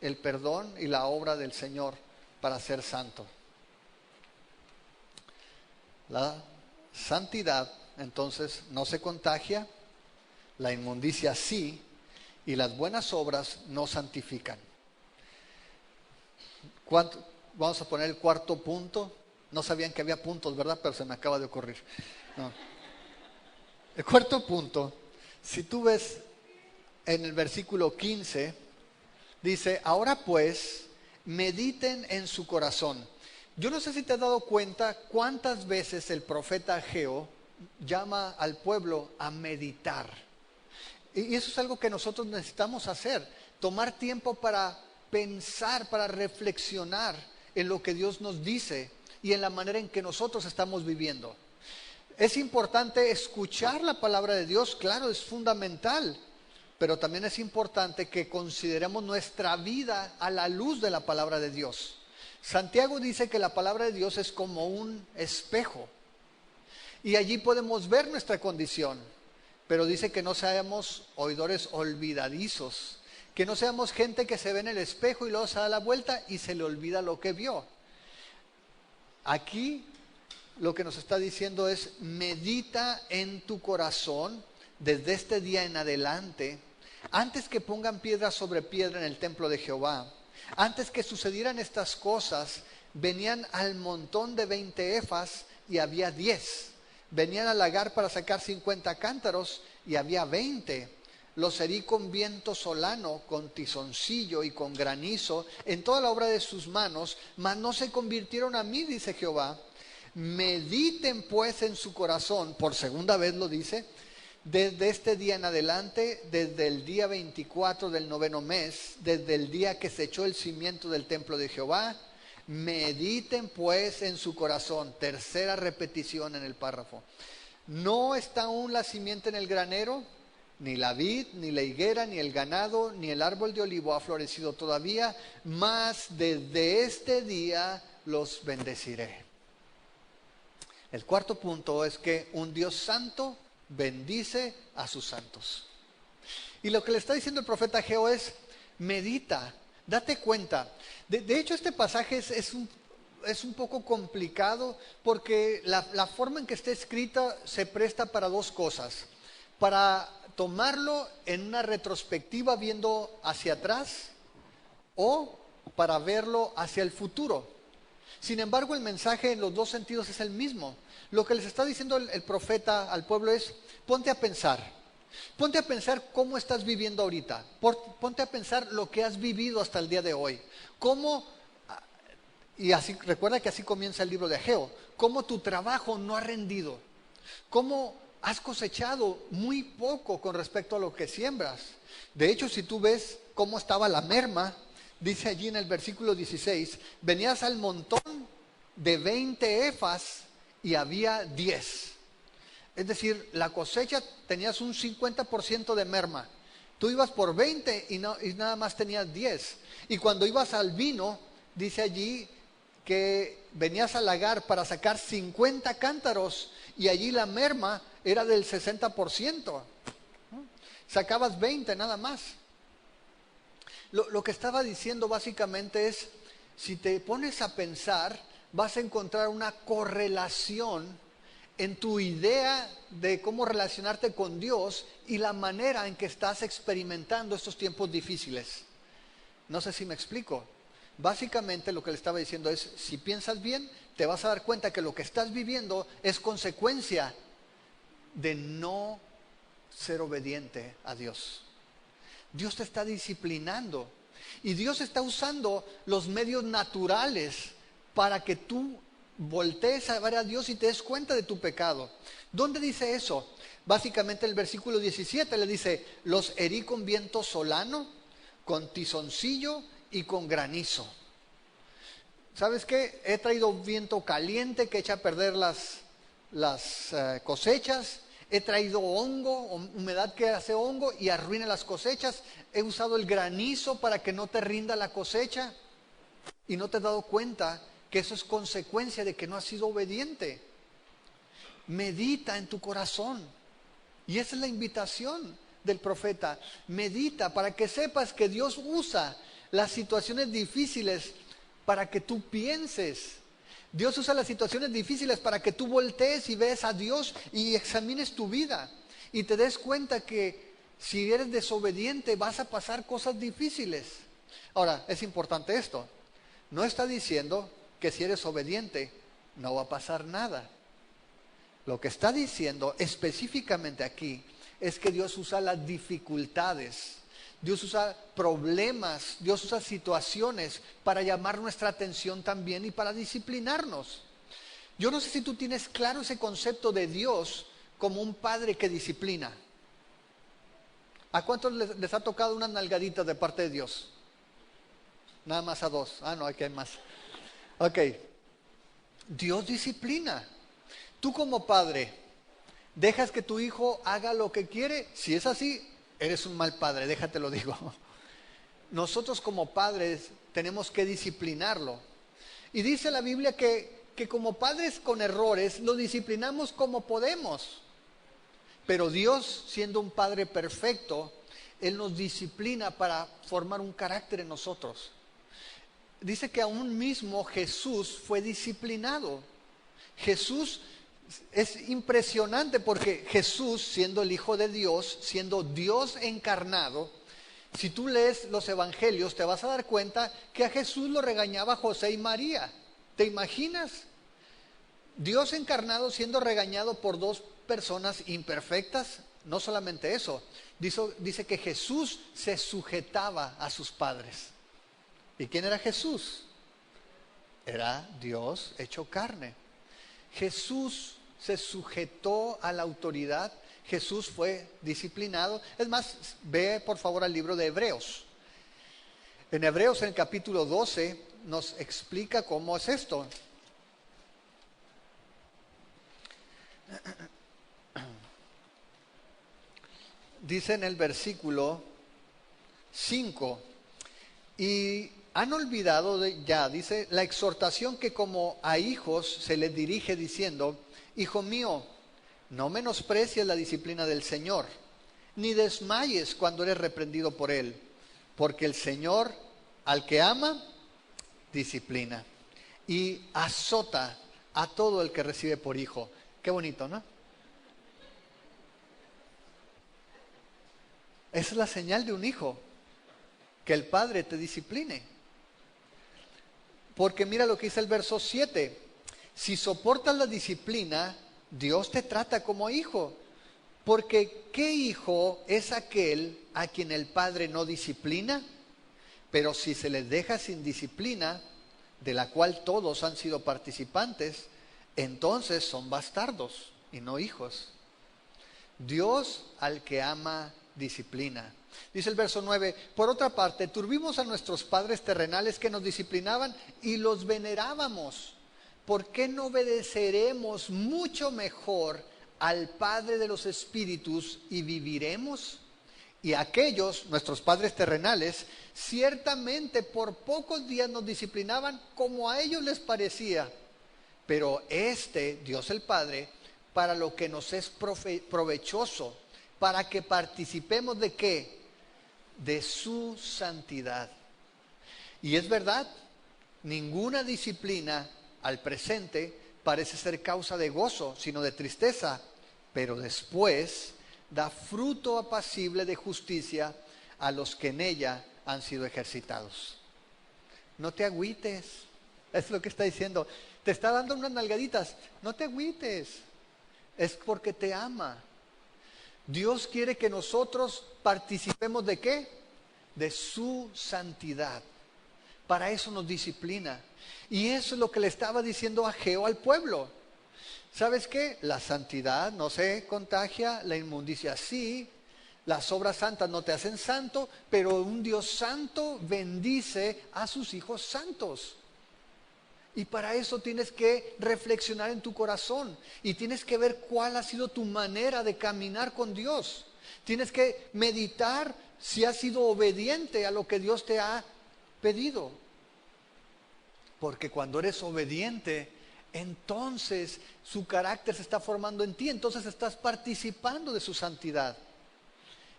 el perdón y la obra del Señor para ser santo. La santidad entonces no se contagia, la inmundicia sí, y las buenas obras no santifican. Vamos a poner el cuarto punto. No sabían que había puntos, ¿verdad? Pero se me acaba de ocurrir. No. El cuarto punto, si tú ves en el versículo 15, dice, ahora pues, mediten en su corazón. Yo no sé si te has dado cuenta cuántas veces el profeta Ageo llama al pueblo a meditar. Y eso es algo que nosotros necesitamos hacer, tomar tiempo para pensar, para reflexionar en lo que Dios nos dice y en la manera en que nosotros estamos viviendo. Es importante escuchar la palabra de Dios, claro, es fundamental, pero también es importante que consideremos nuestra vida a la luz de la palabra de Dios. Santiago dice que la palabra de Dios es como un espejo y allí podemos ver nuestra condición, pero dice que no seamos oidores olvidadizos, que no seamos gente que se ve en el espejo y luego se da la vuelta y se le olvida lo que vio. Aquí lo que nos está diciendo es, medita en tu corazón desde este día en adelante, antes que pongan piedra sobre piedra en el templo de Jehová. Antes que sucedieran estas cosas, venían al montón de 20 efas y había 10. Venían al lagar para sacar 50 cántaros y había 20. Los herí con viento solano, con tizoncillo y con granizo, en toda la obra de sus manos, mas no se convirtieron a mí, dice Jehová. Mediten pues en su corazón, por segunda vez lo dice, desde este día en adelante, desde el día 24 del 9º mes, desde el día que se echó el cimiento del templo de Jehová, mediten pues en su corazón. Tercera repetición en el párrafo. No está aún la simiente en el granero, ni la vid, ni la higuera, ni el ganado, ni el árbol de olivo ha florecido todavía, mas desde este día los bendeciré. El cuarto punto es que un Dios santo bendice a sus santos. Y lo que le está diciendo el profeta Ageo es, medita, date cuenta. De hecho, este pasaje es un poco complicado porque la forma en que está escrita se presta para dos cosas. Para tomarlo en una retrospectiva viendo hacia atrás o para verlo hacia el futuro. Sin embargo, el mensaje en los dos sentidos es el mismo. Lo que les está diciendo el profeta al pueblo es, ponte a pensar. Ponte a pensar cómo estás viviendo ahorita. Ponte a pensar lo que has vivido hasta el día de hoy. Y así, recuerda que así comienza el libro de Ageo. Cómo tu trabajo no ha rendido. Cómo has cosechado muy poco con respecto a lo que siembras. De hecho, si tú ves cómo estaba la merma, dice allí en el versículo 16, venías al montón de 20 efas y había 10. Es decir, la cosecha tenías un 50% de merma. Tú ibas por 20 y nada más tenías 10. Y cuando ibas al vino, dice allí que venías al lagar para sacar 50 cántaros y allí la merma era del 60%. Sacabas 20 nada más. Lo que estaba diciendo básicamente es, si te pones a pensar, vas a encontrar una correlación en tu idea de cómo relacionarte con Dios y la manera en que estás experimentando estos tiempos difíciles. No sé si me explico. Básicamente lo que le estaba diciendo es, si piensas bien, te vas a dar cuenta que lo que estás viviendo es consecuencia de no ser obediente a Dios. Dios te está disciplinando. Y Dios está usando los medios naturales para que tú voltees a ver a Dios y te des cuenta de tu pecado. ¿Dónde dice eso? Básicamente el versículo 17 le dice, los herí con viento solano, con tizoncillo y con granizo. ¿Sabes qué? He traído viento caliente que echa a perder las cosechas. He traído hongo, humedad que hace hongo y arruina las cosechas. He usado el granizo para que no te rinda la cosecha. Y no te has dado cuenta que eso es consecuencia de que no has sido obediente. Medita en tu corazón. Y esa es la invitación del profeta. Medita para que sepas que Dios usa las situaciones difíciles para que tú pienses. Dios usa las situaciones difíciles para que tú voltees y veas a Dios y examines tu vida. Y te des cuenta que si eres desobediente vas a pasar cosas difíciles. Ahora, es importante esto. No está diciendo que si eres obediente no va a pasar nada. Lo que está diciendo específicamente aquí es que Dios usa las dificultades, Dios usa problemas, Dios usa situaciones para llamar nuestra atención también y para disciplinarnos. Yo no sé si tú tienes claro ese concepto de Dios como un padre que disciplina. ¿A cuántos les ha tocado unas nalgaditas de parte de Dios? Nada más a dos. Ah, no, aquí hay más. Ok. Dios disciplina. Tú como padre, ¿dejas que tu hijo haga lo que quiere? Si es así, eres un mal padre, déjate lo digo. Nosotros como padres tenemos que disciplinarlo. Y dice la Biblia que como padres con errores lo disciplinamos como podemos. Pero Dios, siendo un Padre perfecto, Él nos disciplina para formar un carácter en nosotros. Dice que aún mismo Jesús fue disciplinado. Jesús es impresionante porque Jesús, siendo el Hijo de Dios, siendo Dios encarnado, si tú lees los evangelios te vas a dar cuenta que a Jesús lo regañaba José y María. ¿Te imaginas? Dios encarnado siendo regañado por dos personas imperfectas. No solamente eso, dice que Jesús se sujetaba a sus padres. ¿Y quién era Jesús? Era Dios hecho carne. Jesús se sujetó a la autoridad, Jesús fue disciplinado. Es más, ve por favor al libro de Hebreos. En Hebreos, en el capítulo 12, nos explica cómo es esto. Dice en el versículo 5, y han olvidado dice, la exhortación que como a hijos se les dirige diciendo, hijo mío, no menosprecies la disciplina del Señor, ni desmayes cuando eres reprendido por Él, porque el Señor al que ama, disciplina y azota a todo el que recibe por hijo. Qué bonito, ¿no? Esa es la señal de un hijo, que el padre te discipline. Porque mira lo que dice el verso 7. Si soportas la disciplina, Dios te trata como hijo. Porque ¿qué hijo es aquel a quien el padre no disciplina? Pero si se les deja sin disciplina, de la cual todos han sido participantes, entonces son bastardos y no hijos. Dios al que ama disciplina. Dice el verso 9, por otra parte, tuvimos a nuestros padres terrenales que nos disciplinaban y los venerábamos. ¿Por qué no obedeceremos mucho mejor al Padre de los Espíritus y viviremos? Y aquellos, nuestros padres terrenales, ciertamente por pocos días nos disciplinaban como a ellos les parecía. Pero Dios el Padre, para lo que nos es provechoso, para que participemos ¿de qué? De su santidad. Y es verdad, ninguna disciplina al presente parece ser causa de gozo, sino de tristeza, pero después da fruto apacible de justicia a los que en ella han sido ejercitados. No te agüites, es lo que está diciendo. Te está dando unas nalgaditas, no te agüites, es porque te ama. Dios quiere que nosotros participemos ¿de qué? de su santidad. Para eso nos disciplina. Y eso es lo que le estaba diciendo Ageo al pueblo. ¿Sabes qué? La santidad no se contagia, la inmundicia sí, las obras santas no te hacen santo, pero un Dios santo bendice a sus hijos santos. Y para eso tienes que reflexionar en tu corazón y tienes que ver cuál ha sido tu manera de caminar con Dios. Tienes que meditar si has sido obediente a lo que Dios te ha pedido. Porque cuando eres obediente, entonces su carácter se está formando en ti, entonces estás participando de su santidad.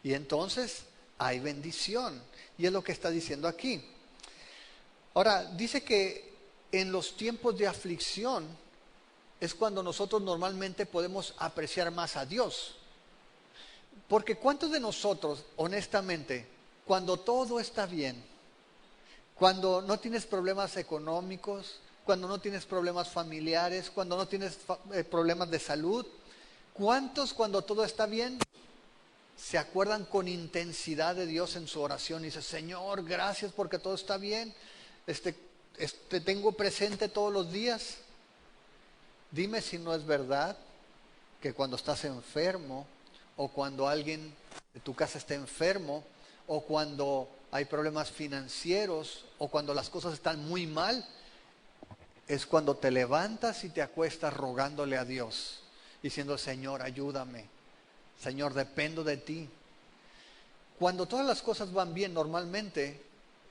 Y entonces hay bendición. Y es lo que está diciendo aquí. Ahora, dice que en los tiempos de aflicción es cuando nosotros normalmente podemos apreciar más a Dios. Porque ¿cuántos de nosotros, honestamente, cuando todo está bien, cuando no tienes problemas económicos, cuando no tienes problemas familiares, cuando no tienes problemas de salud, cuántos cuando todo está bien se acuerdan con intensidad de Dios en su oración y dicen, Señor, gracias porque todo está bien, te tengo presente todos los días? Dime si no es verdad que cuando estás enfermo o cuando alguien de tu casa está enfermo o cuando hay problemas financieros o cuando las cosas están muy mal, es cuando te levantas y te acuestas rogándole a Dios, diciendo, Señor, ayúdame, Señor, dependo de ti. Cuando todas las cosas van bien, normalmente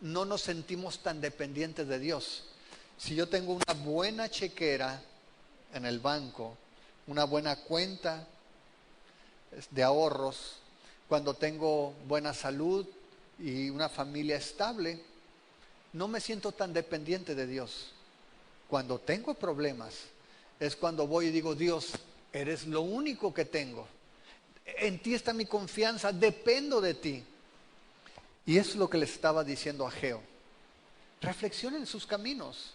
no nos sentimos tan dependientes de Dios. Si yo tengo una buena chequera en el banco, una buena cuenta de ahorros, cuando tengo buena salud y una familia estable, no me siento tan dependiente de Dios. Cuando tengo problemas, es cuando voy y digo, Dios, eres lo único que tengo. En ti está mi confianza, dependo de ti. Y eso es lo que le estaba diciendo a Ageo. Reflexionen sus caminos.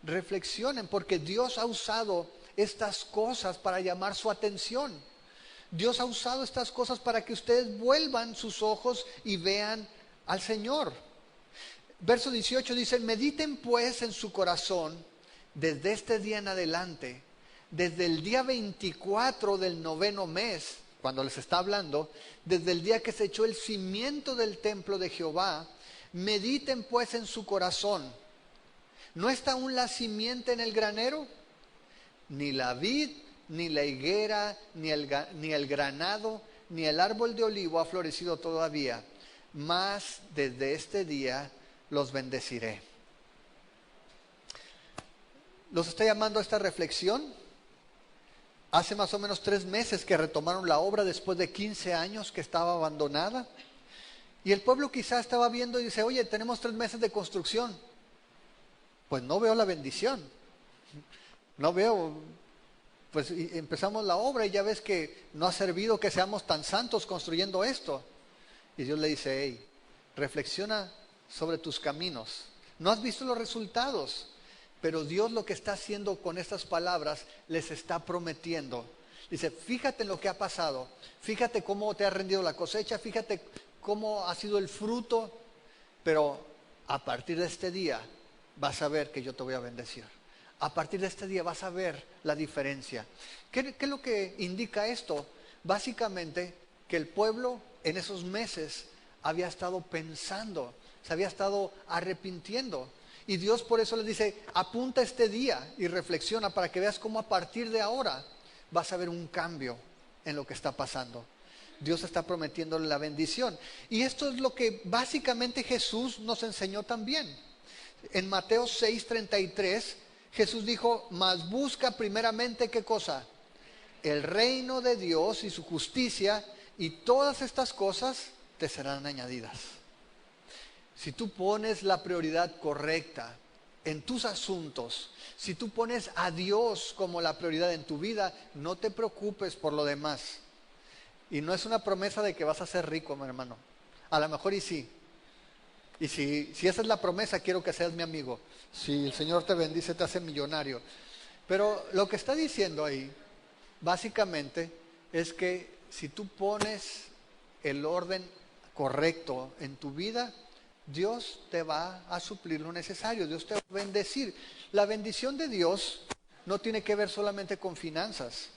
Reflexionen porque Dios ha usado estas cosas para llamar su atención. Dios ha usado estas cosas para que ustedes vuelvan sus ojos y vean al Señor. Verso 18 dice, mediten pues en su corazón desde este día en adelante, desde el día 24 del 9º mes, cuando les está hablando, desde el día que se echó el cimiento del templo de Jehová, mediten pues en su corazón. ¿No está aún la simiente en el granero? Ni la vid, ni la higuera, ni el granado, ni el árbol de olivo ha florecido todavía, mas desde este día los bendeciré. ¿Los está llamando a esta reflexión? Hace más o menos 3 meses que retomaron la obra después de 15 años que estaba abandonada. Y el pueblo quizá estaba viendo y dice, oye, tenemos 3 meses de construcción. Pues no veo la bendición. No veo, pues empezamos la obra y ya ves que no ha servido que seamos tan santos construyendo esto. Y Dios le dice, hey, reflexiona sobre tus caminos. No has visto los resultados, pero Dios lo que está haciendo con estas palabras les está prometiendo. Dice, fíjate en lo que ha pasado, fíjate cómo te ha rendido la cosecha, fíjate cómo ha sido el fruto, pero a partir de este día vas a ver que yo te voy a bendecir. A partir de este día vas a ver la diferencia. ¿Qué es lo que indica esto? Básicamente que el pueblo en esos meses había estado pensando, se había estado arrepintiendo. Y Dios por eso les dice, apunta este día y reflexiona para que veas cómo a partir de ahora vas a ver un cambio en lo que está pasando. Dios está prometiéndole la bendición. Y esto es lo que básicamente Jesús nos enseñó también. En Mateo 6:33, Jesús dijo, mas busca primeramente, ¿qué cosa? El reino de Dios y su justicia, y todas estas cosas te serán añadidas. Si tú pones la prioridad correcta en tus asuntos, si tú pones a Dios como la prioridad en tu vida, no te preocupes por lo demás. Y no es una promesa de que vas a ser rico, mi hermano. A lo mejor y sí. Y si esa es la promesa, quiero que seas mi amigo. Si el Señor te bendice, te hace millonario. Pero lo que está diciendo ahí, básicamente, es que si tú pones el orden correcto en tu vida, Dios te va a suplir lo necesario, Dios te va a bendecir. La bendición de Dios no tiene que ver solamente con finanzas.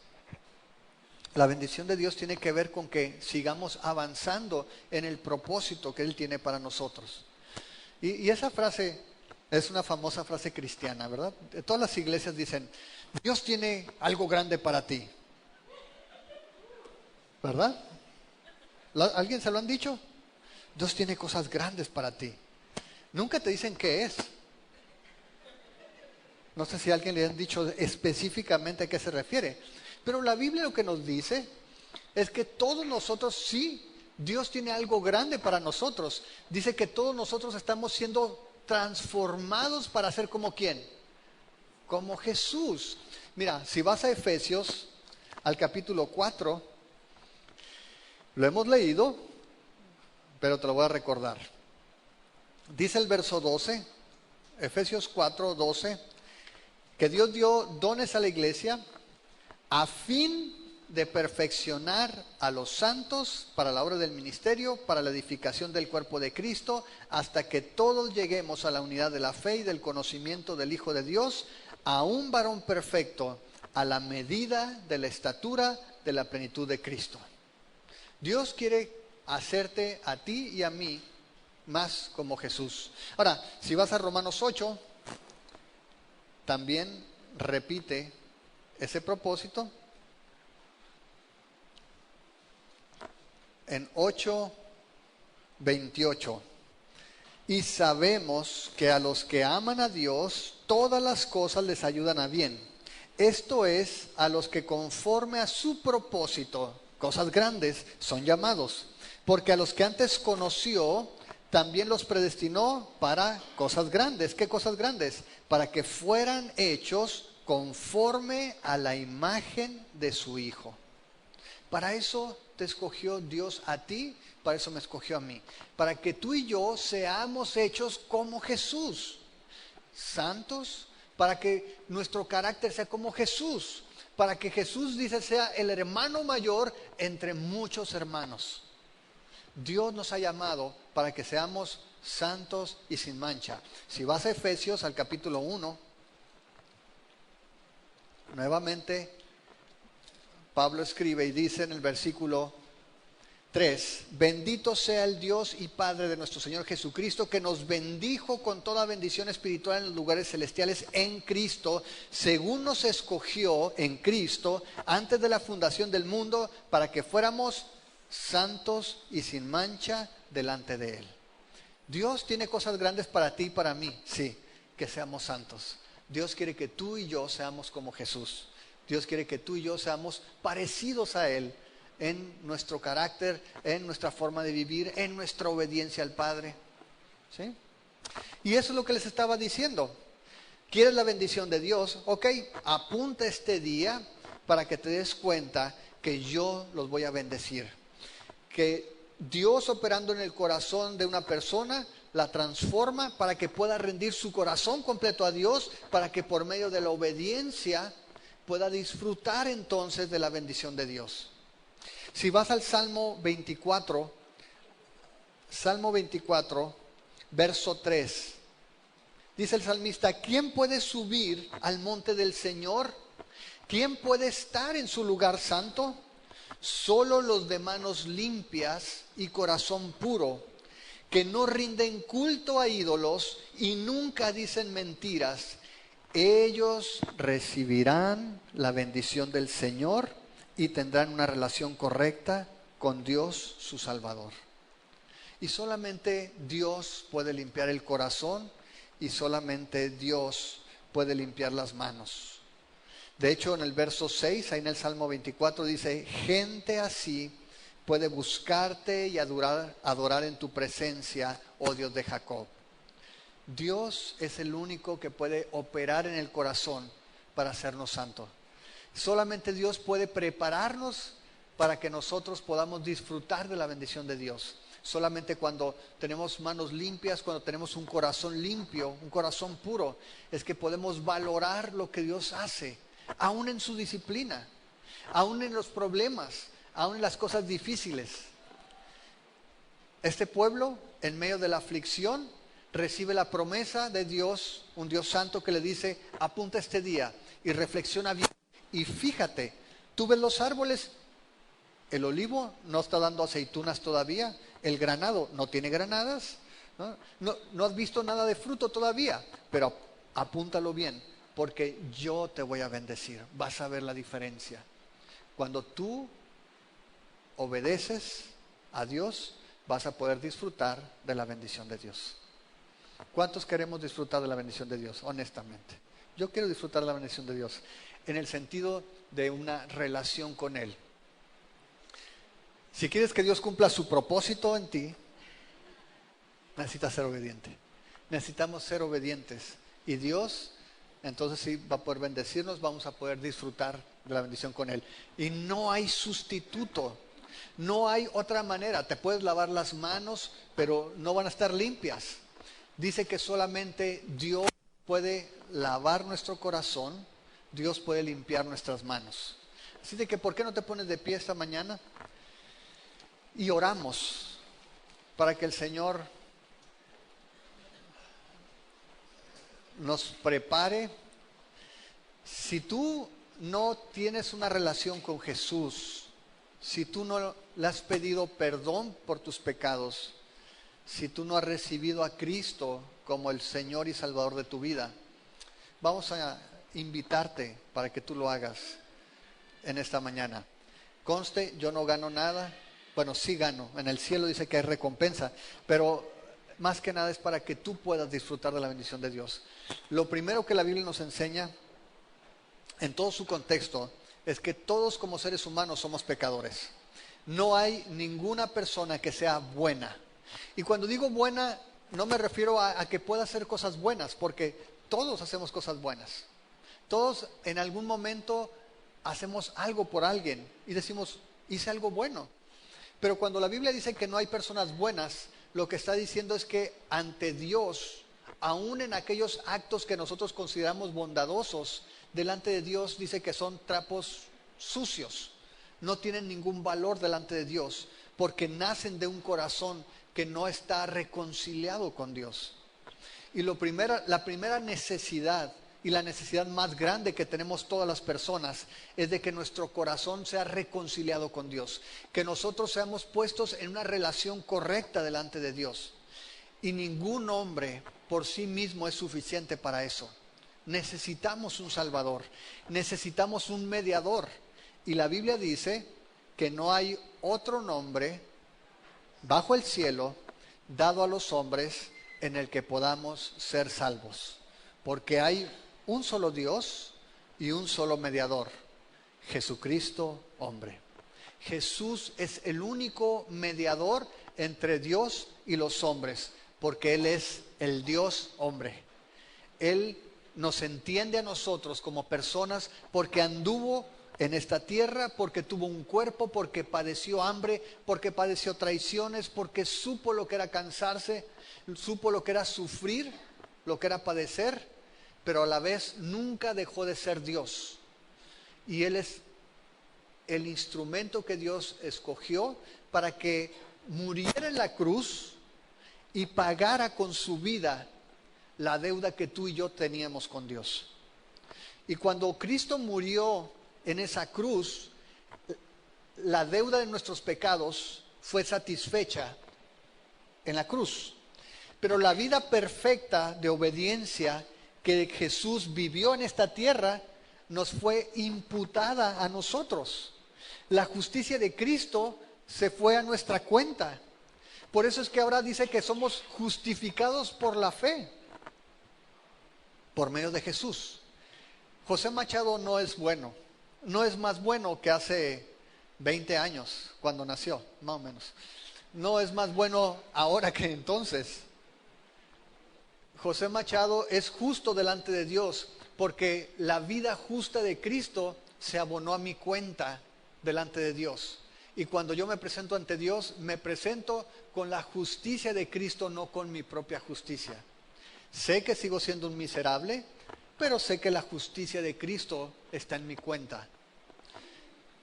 La bendición de Dios tiene que ver con que sigamos avanzando en el propósito que Él tiene para nosotros. Y esa frase es una famosa frase cristiana, ¿verdad? Todas las iglesias dicen, Dios tiene algo grande para ti. ¿Verdad? ¿Alguien se lo han dicho? Dios tiene cosas grandes para ti. Nunca te dicen qué es. No sé si a alguien le han dicho específicamente a qué se refiere. Pero la Biblia lo que nos dice es que todos nosotros, sí, Dios tiene algo grande para nosotros. Dice que todos nosotros estamos siendo transformados para ser como ¿quién? Como Jesús. Mira, si vas a Efesios, al capítulo 4, lo hemos leído, pero te lo voy a recordar. Dice el verso 12, Efesios 4, 12, que Dios dio dones a la iglesia a fin de perfeccionar a los santos para la obra del ministerio, para la edificación del cuerpo de Cristo, hasta que todos lleguemos a la unidad de la fe y del conocimiento del Hijo de Dios, a un varón perfecto, a la medida de la estatura de la plenitud de Cristo. Dios quiere hacerte a ti y a mí más como Jesús. Ahora, si vas a Romanos 8, también repite ese propósito. En 8:28. Y sabemos que a los que aman a Dios, todas las cosas les ayudan a bien. Esto es, a los que conforme a su propósito, cosas grandes, son llamados. Porque a los que antes conoció, también los predestinó para cosas grandes. ¿Qué cosas grandes? Para que fueran hechos conforme a la imagen de su Hijo. Para eso te escogió Dios a ti, para eso me escogió a mí. Para que tú y yo seamos hechos como Jesús. Santos, para que nuestro carácter sea como Jesús. Para que Jesús, dice, sea el hermano mayor entre muchos hermanos. Dios nos ha llamado para que seamos santos y sin mancha. Si vas a Efesios al capítulo 1, nuevamente Pablo escribe y dice en el versículo 3, bendito sea el Dios y Padre de nuestro Señor Jesucristo, que nos bendijo con toda bendición espiritual en los lugares celestiales en Cristo, según nos escogió en Cristo antes de la fundación del mundo, para que fuéramos santos y sin mancha delante de Él. Dios tiene cosas grandes para ti y para mí, sí, que seamos santos. Dios quiere que tú y yo seamos como Jesús. Dios quiere que tú y yo seamos parecidos a Él en nuestro carácter, en nuestra forma de vivir, en nuestra obediencia al Padre. ¿Sí? Y eso es lo que les estaba diciendo. ¿Quieres la bendición de Dios? Ok, apunta este día para que te des cuenta que yo los voy a bendecir. Que Dios, operando en el corazón de una persona, la transforma para que pueda rendir su corazón completo a Dios, para que por medio de la obediencia pueda disfrutar entonces de la bendición de Dios. Si vas al Salmo 24, verso 3, dice el salmista, ¿quién puede subir al monte del Señor? ¿Quién puede estar en su lugar santo? Solo los de manos limpias y corazón puro, que no rinden culto a ídolos y nunca dicen mentiras. Ellos recibirán la bendición del Señor y tendrán una relación correcta con Dios, su Salvador. Y solamente Dios puede limpiar el corazón y solamente Dios puede limpiar las manos. De hecho, en el verso 6, ahí en el Salmo 24, dice, gente así puede buscarte y adorar en tu presencia, oh Dios de Jacob. Dios es el único que puede operar en el corazón para hacernos santos. Solamente Dios puede prepararnos para que nosotros podamos disfrutar de la bendición de Dios. Solamente cuando tenemos manos limpias, cuando tenemos un corazón limpio, un corazón puro, es que podemos valorar lo que Dios hace, aún en su disciplina, aún en los problemas, aún en las cosas difíciles. Este pueblo, en medio de la aflicción, recibe la promesa de Dios, un Dios santo que le dice, apunta este día y reflexiona bien. Y fíjate, tú ves los árboles, el olivo no está dando aceitunas todavía, el granado no tiene granadas, no has visto nada de fruto todavía, pero apúntalo bien, porque yo te voy a bendecir, vas a ver la diferencia. Cuando tú obedeces a Dios, vas a poder disfrutar de la bendición de Dios. ¿Cuántos queremos disfrutar de la bendición de Dios? Honestamente. Yo quiero disfrutar de la bendición de Dios en el sentido de una relación con Él. Si quieres que Dios cumpla su propósito en ti, necesitas ser obediente. Necesitamos ser obedientes. Y Dios, entonces sí, va a poder bendecirnos, vamos a poder disfrutar de la bendición con Él. Y no hay sustituto. No hay otra manera. Te puedes lavar las manos, pero no van a estar limpias. Dice que solamente Dios puede lavar nuestro corazón, Dios puede limpiar nuestras manos. Así de que, ¿por qué no te pones de pie esta mañana? Y oramos para que el Señor nos prepare. Si tú no tienes una relación con Jesús, si tú no le has pedido perdón por tus pecados, si tú no has recibido a Cristo como el Señor y Salvador de tu vida, vamos a invitarte para que tú lo hagas en esta mañana. Conste, yo no gano nada. Bueno, sí gano. En el cielo dice que hay recompensa, pero más que nada es para que tú puedas disfrutar de la bendición de Dios. Lo primero que la Biblia nos enseña, en todo su contexto, es que todos como seres humanos somos pecadores. No hay ninguna persona que sea buena. Y cuando digo buena, no me refiero a que pueda hacer cosas buenas, porque todos hacemos cosas buenas. Todos en algún momento hacemos algo por alguien y decimos, hice algo bueno. Pero cuando la Biblia dice que no hay personas buenas, lo que está diciendo es que ante Dios, aún en aquellos actos que nosotros consideramos bondadosos, delante de Dios dice que son trapos sucios. No tienen ningún valor delante de Dios, porque nacen de un corazón que no está reconciliado con Dios. Y la primera necesidad y la necesidad más grande que tenemos todas las personas es de que nuestro corazón sea reconciliado con Dios, que nosotros seamos puestos en una relación correcta delante de Dios. Y ningún hombre por sí mismo es suficiente para eso. Necesitamos un Salvador, necesitamos un mediador. Y la Biblia dice que no hay otro nombre bajo el cielo dado a los hombres en el que podamos ser salvos, porque hay un solo Dios y un solo mediador, Jesucristo hombre. Jesús es el único mediador entre Dios y los hombres, porque Él es el Dios hombre. Él nos entiende a nosotros como personas porque anduvo en esta tierra, porque tuvo un cuerpo, porque padeció hambre, porque padeció traiciones, porque supo lo que era cansarse, supo lo que era sufrir, lo que era padecer, pero a la vez nunca dejó de ser Dios. Y Él es el instrumento que Dios escogió para que muriera en la cruz y pagara con su vida la deuda que tú y yo teníamos con Dios. Y cuando Cristo murió en esa cruz, la deuda de nuestros pecados fue satisfecha en la cruz. Pero la vida perfecta de obediencia que Jesús vivió en esta tierra nos fue imputada a nosotros. La justicia de Cristo se fue a nuestra cuenta. Por eso es que ahora dice que somos justificados por la fe, por medio de Jesús. José Machado no es bueno. No es más bueno que hace 20 años, cuando nació, más o menos. No es más bueno ahora que entonces. José Machado es justo delante de Dios, porque la vida justa de Cristo se abonó a mi cuenta delante de Dios. Y cuando yo me presento ante Dios, me presento con la justicia de Cristo, no con mi propia justicia. Sé que sigo siendo un miserable, pero sé que la justicia de Cristo está en mi cuenta.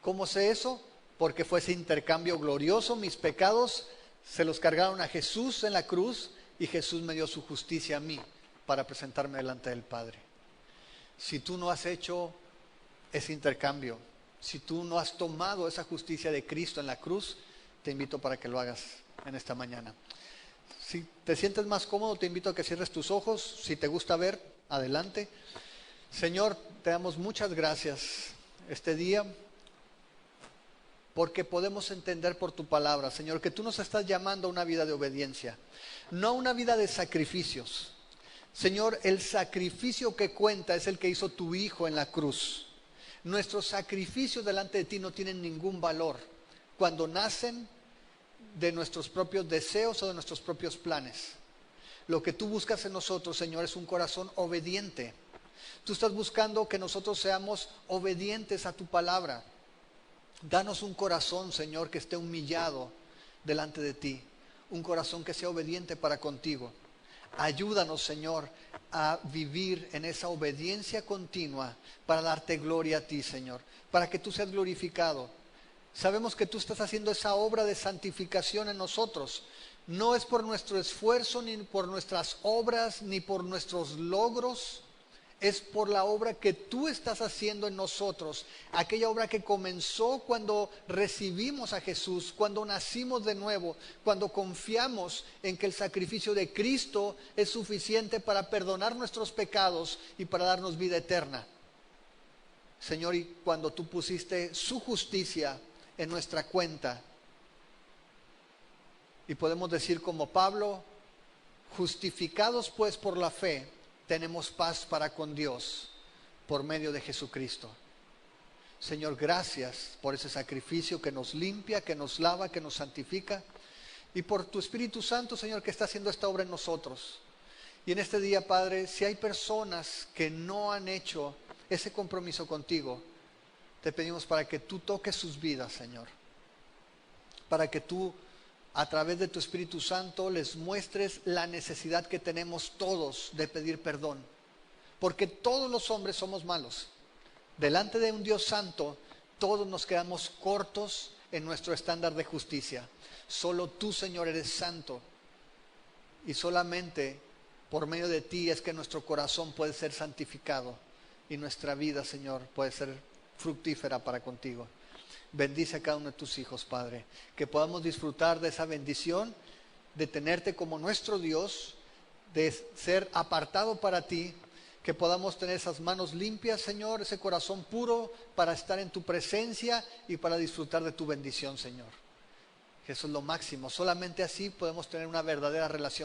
¿Cómo sé eso? Porque fue ese intercambio glorioso, mis pecados Se los cargaron a Jesús en la cruz y Jesús me dio su justicia a mí para presentarme delante del Padre. Si tú no has hecho ese intercambio, si tú no has tomado esa justicia de Cristo en la cruz, te invito para que lo hagas en esta mañana. Si te sientes más cómodo, te invito a que cierres tus ojos. Si te gusta ver, adelante. Señor, te damos muchas gracias este día porque podemos entender por tu palabra, Señor, que tú nos estás llamando a una vida de obediencia, no a una vida de sacrificios. Señor, el sacrificio que cuenta es el que hizo tu Hijo en la cruz. Nuestros sacrificios delante de ti no tienen ningún valor cuando nacen de nuestros propios deseos o de nuestros propios planes. Lo que tú buscas en nosotros, Señor, es un corazón obediente. Tú estás buscando que nosotros seamos obedientes a tu palabra. Danos un corazón, Señor, que esté humillado delante de ti. Un corazón que sea obediente para contigo. Ayúdanos, Señor, a vivir en esa obediencia continua para darte gloria a ti, Señor. Para que tú seas glorificado. Sabemos que tú estás haciendo esa obra de santificación en nosotros. No es por nuestro esfuerzo, ni por nuestras obras, ni por nuestros logros. Es por la obra que tú estás haciendo en nosotros. Aquella obra que comenzó cuando recibimos a Jesús, cuando nacimos de nuevo, cuando confiamos en que el sacrificio de Cristo es suficiente para perdonar nuestros pecados y para darnos vida eterna. Señor, y cuando tú pusiste su justicia en nuestra cuenta, y podemos decir como Pablo, justificados pues por la fe, tenemos paz para con Dios por medio de Jesucristo. Señor, gracias por ese sacrificio que nos limpia, que nos lava, que nos santifica, y por tu Espíritu Santo, Señor, que está haciendo esta obra en nosotros. Y en este día, Padre, si hay personas que no han hecho ese compromiso contigo, te pedimos para que tú toques sus vidas, Señor, para que tú a través de tu Espíritu Santo les muestres la necesidad que tenemos todos de pedir perdón. Porque todos los hombres somos malos. Delante de un Dios santo, todos nos quedamos cortos en nuestro estándar de justicia. Solo tú, Señor, eres santo. Y solamente por medio de ti es que nuestro corazón puede ser santificado. Y nuestra vida, Señor, puede ser fructífera para contigo. Bendice a cada uno de tus hijos, Padre, que podamos disfrutar de esa bendición, de tenerte como nuestro Dios, de ser apartado para ti, que podamos tener esas manos limpias, Señor, ese corazón puro para estar en tu presencia y para disfrutar de tu bendición, Señor. Eso es lo máximo, solamente así podemos tener una verdadera relación